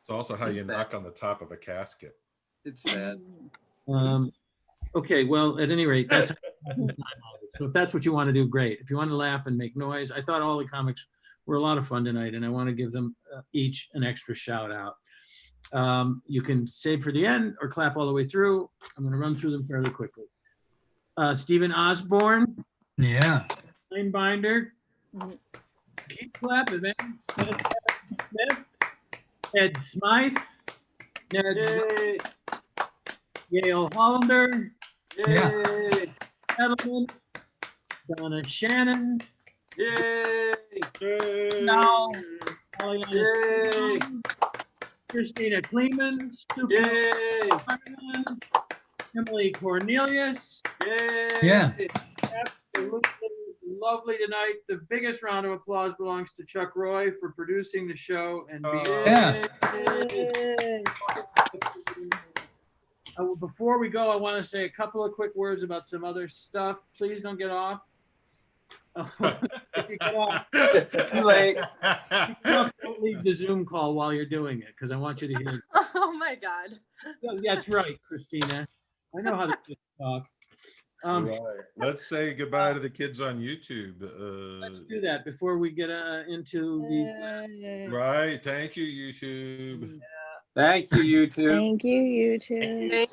It's also how you knock on the top of a casket. It's sad. Okay, well, at any rate, that's so if that's what you want to do, great. If you want to laugh and make noise, I thought all the comics were a lot of fun tonight, and I want to give them each an extra shout out. You can save for the end or clap all the way through. I'm going to run through them fairly quickly. Stephen Osborne. Yeah. Binder. Keep clapping, man. Smith. Ed Smythe. Ned Yale Hollander. Yeah. Edelman. Donna Shannon. Yay! Now, Christina Kleeman. Yay! Emily Cornelius. Yay! Yeah. Absolutely lovely tonight. The biggest round of applause belongs to Chuck Roy for producing the show and before we go, I want to say a couple of quick words about some other stuff. Please don't get off. If you get off, Too late. don't leave the Zoom call while you're doing it, because I want you to hear. Oh my God. That's right, Christina. I know how to talk. Right. Let's say goodbye to the kids on YouTube. Let's do that before we get into these. Right. Thank you, YouTube. Thank you, YouTube. Thank you, YouTube.